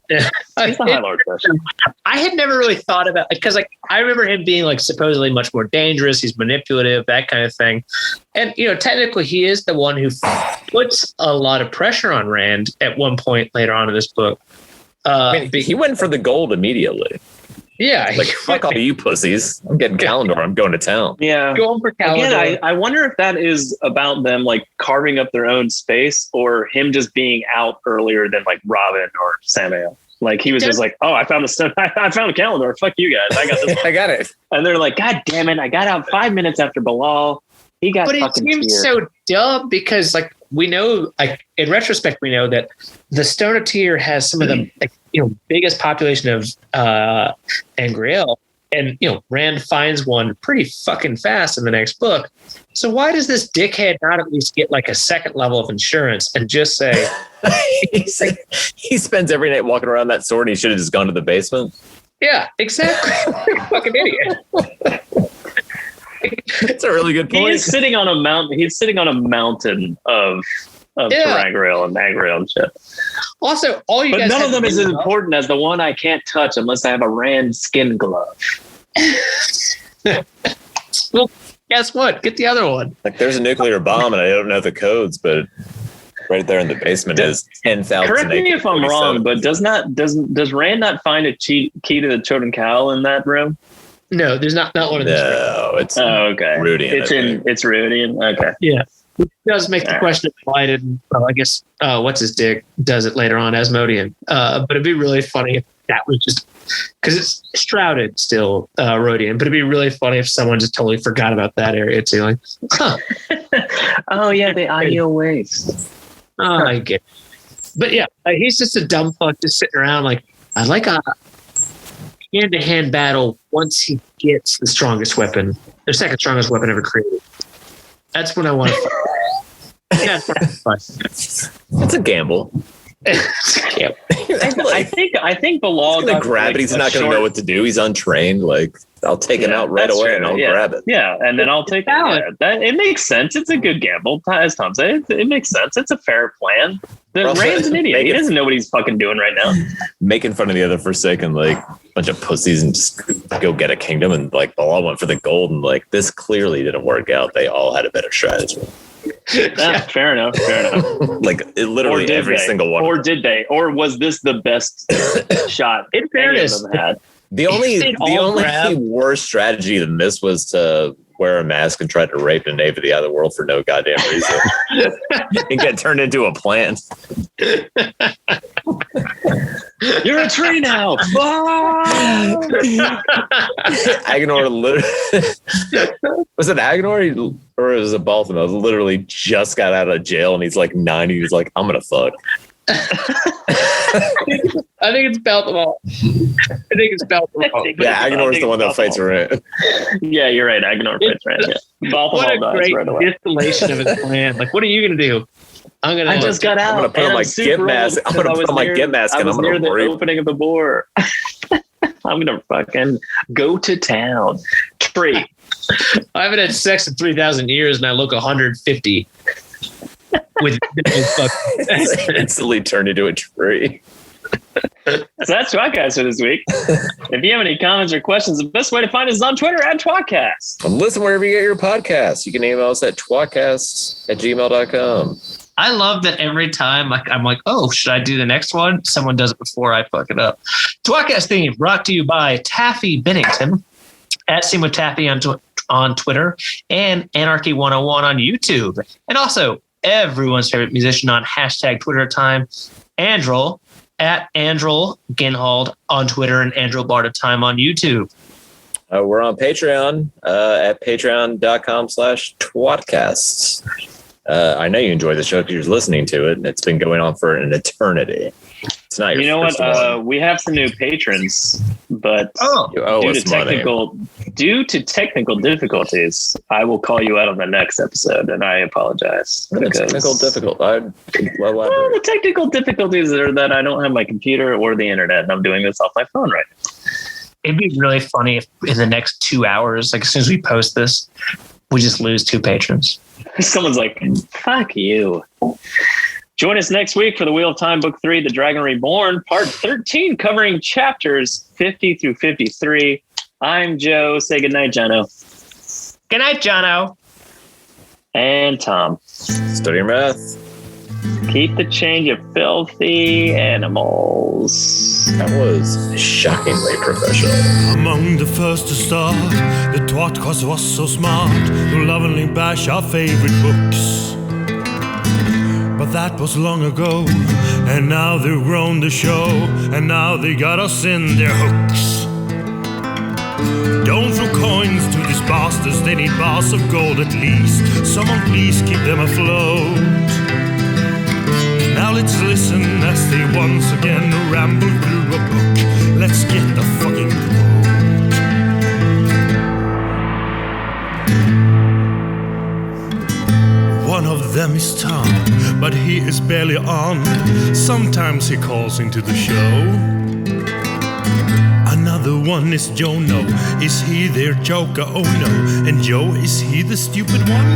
He's the High Lord Fish. I had never really thought about, because like I remember him being like supposedly much more dangerous. He's manipulative, that kind of thing. And technically he is the one who puts a lot of pressure on Rand at one point later on in this book. He went for the gold immediately. Yeah. Like, fuck all you pussies. I'm getting Calendar. I'm going to town. Yeah. Going for Calendar. Again, I wonder if that is about them like carving up their own space or him just being out earlier than like Robin or Samuel. Like he was just like, oh, I found the stuff. I found a Calendar. Fuck you guys. I got this. I got it. And they're like, God damn it. I got out 5 minutes after Bilal. He got But fucking it seems teared. so dumb because like we know, like in retrospect, we know that the Stone of Tyr has some of the biggest population of Angreal. And, Rand finds one pretty fucking fast in the next book. So why does this dickhead not at least get like a second level of insurance and just say... He spends every night walking around that sword and he should have just gone to the basement? Yeah, exactly. Fucking idiot. That's a really good point. He's sitting on a mountain. He's sitting on a mountain of Terangreal and Angreal and shit. Also, all you but guys none of them is as know, important as the one I can't touch unless I have a Rand skin glove. Well, guess what? Get the other one. Like there's a nuclear bomb and I don't know the codes, but right there in the basement is 10,000. Correct me if I'm wrong, but does Rand not find a key to the Choden Cal in that room? No, there's not one of these. No, it's okay. Rudian. It's Rudian. Okay. Yeah. Which does make the question applied, and I guess what's his dick does it later on, Asmodean. But it'd be really funny if that was just because it's shrouded still, Rodian. But it'd be really funny if someone just totally forgot about that area too. Like, huh. Oh yeah, the IO waste. Oh, I get it. But yeah, he's just a dumb fuck just sitting around like, I'd like a hand-to-hand battle once he gets the strongest weapon, the second strongest weapon ever created. That's when I want to fight. Yeah, it's a gamble. I think Bilal got grab it. He's not going to know what to do. He's untrained. Like I'll take him out right away and I'll grab it. Yeah, and then I'll take it. It makes sense. It's a good gamble, as Tom said. It makes sense. It's a fair plan. Rand's an idiot. He doesn't know what he's fucking doing right now. Making fun of the other Forsaken, like bunch of pussies, and just go get a kingdom. And like Bilal went for the gold, and like this clearly didn't work out. They all had a better strategy. Yeah, fair enough. Like literally every single one. Or did they? Or was this the best shot? In fairness, had? The only worse strategy than this was to wear a mask and try to rape a knave of the other world for no goddamn reason and get turned into a plant. You're a tree now. Agnor literally was it Agnor or was it Baltimore? Literally just got out of jail and he's like 90. He's like, I'm gonna fuck. I think it's Baltimore. Yeah, Agnor is the one that fights Rand. Yeah, you're right. Agnor fights Rand. Yeah. What a great distillation of his plan. Like, what are you going to do? I just got out. I'm going to put on my Git mask. I'm going to put on my Git mask and I'm going to the opening of the bore. I'm going to fucking go to town. Tree. I haven't had sex in 3,000 years and I look 150. With instantly turned into a tree. So that's tWoTcast for this week. If you have any comments or questions, the best way to find us is on Twitter @tWoTcast. And listen wherever you get your podcasts. You can email us at twocast@gmail.com. I love that every time I'm like, oh, should I do the next one? Someone does it before I fuck it up. tWoTcast theme brought to you by Taffy Bennington @SeamWithTaffy on Twitter and Anarchy 101 on YouTube. And also everyone's favorite musician on #Twitter time, Androl @Androl Ginhold on Twitter and Androl Bartatime on YouTube. We're on Patreon at patreon.com/tWoTcast. I know you enjoy the show because you're listening to it, and it's been going on for an eternity. It's not your You know first what? one. We have some new patrons, but You owe due us to money. technical difficulties, I will call you out on the next episode, and I apologize. What a technical difficult. Well, the technical difficulties are that I don't have my computer or the internet, and I'm doing this off my phone right now. It'd be really funny if in the next 2 hours, like as soon as we post this, we just lose 2 patrons. Someone's like, fuck you. Join us next week for the Wheel of Time Book 3, The Dragon Reborn, Part 13, covering chapters 50 through 53. I'm Joe. Say goodnight, Jono. Good night, Jono. And Tom. Study your math. Keep the change, you filthy animals. That was shockingly professional. Among the first to start, the tWoTcast was so smart to lovingly bash our favorite books. But that was long ago, and now they've grown the show, and now they got us in their hooks. Don't throw coins to these bastards, they need bars of gold at least. Someone please keep them afloat. Now let's listen as they once again ramble through a book. Let's get the fucking quote. One of them is Tom, but he is barely on. Sometimes he calls into the show. Another one is Jono. Is he their joker? Oh no. And Joe, is he the stupid one?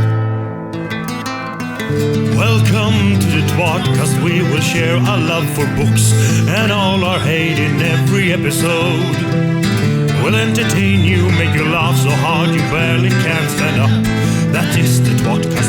Welcome to the tWoTcast. We will share our love for books and all our hate in every episode. We'll entertain you, make you laugh so hard you barely can stand up. That is the tWoTcast.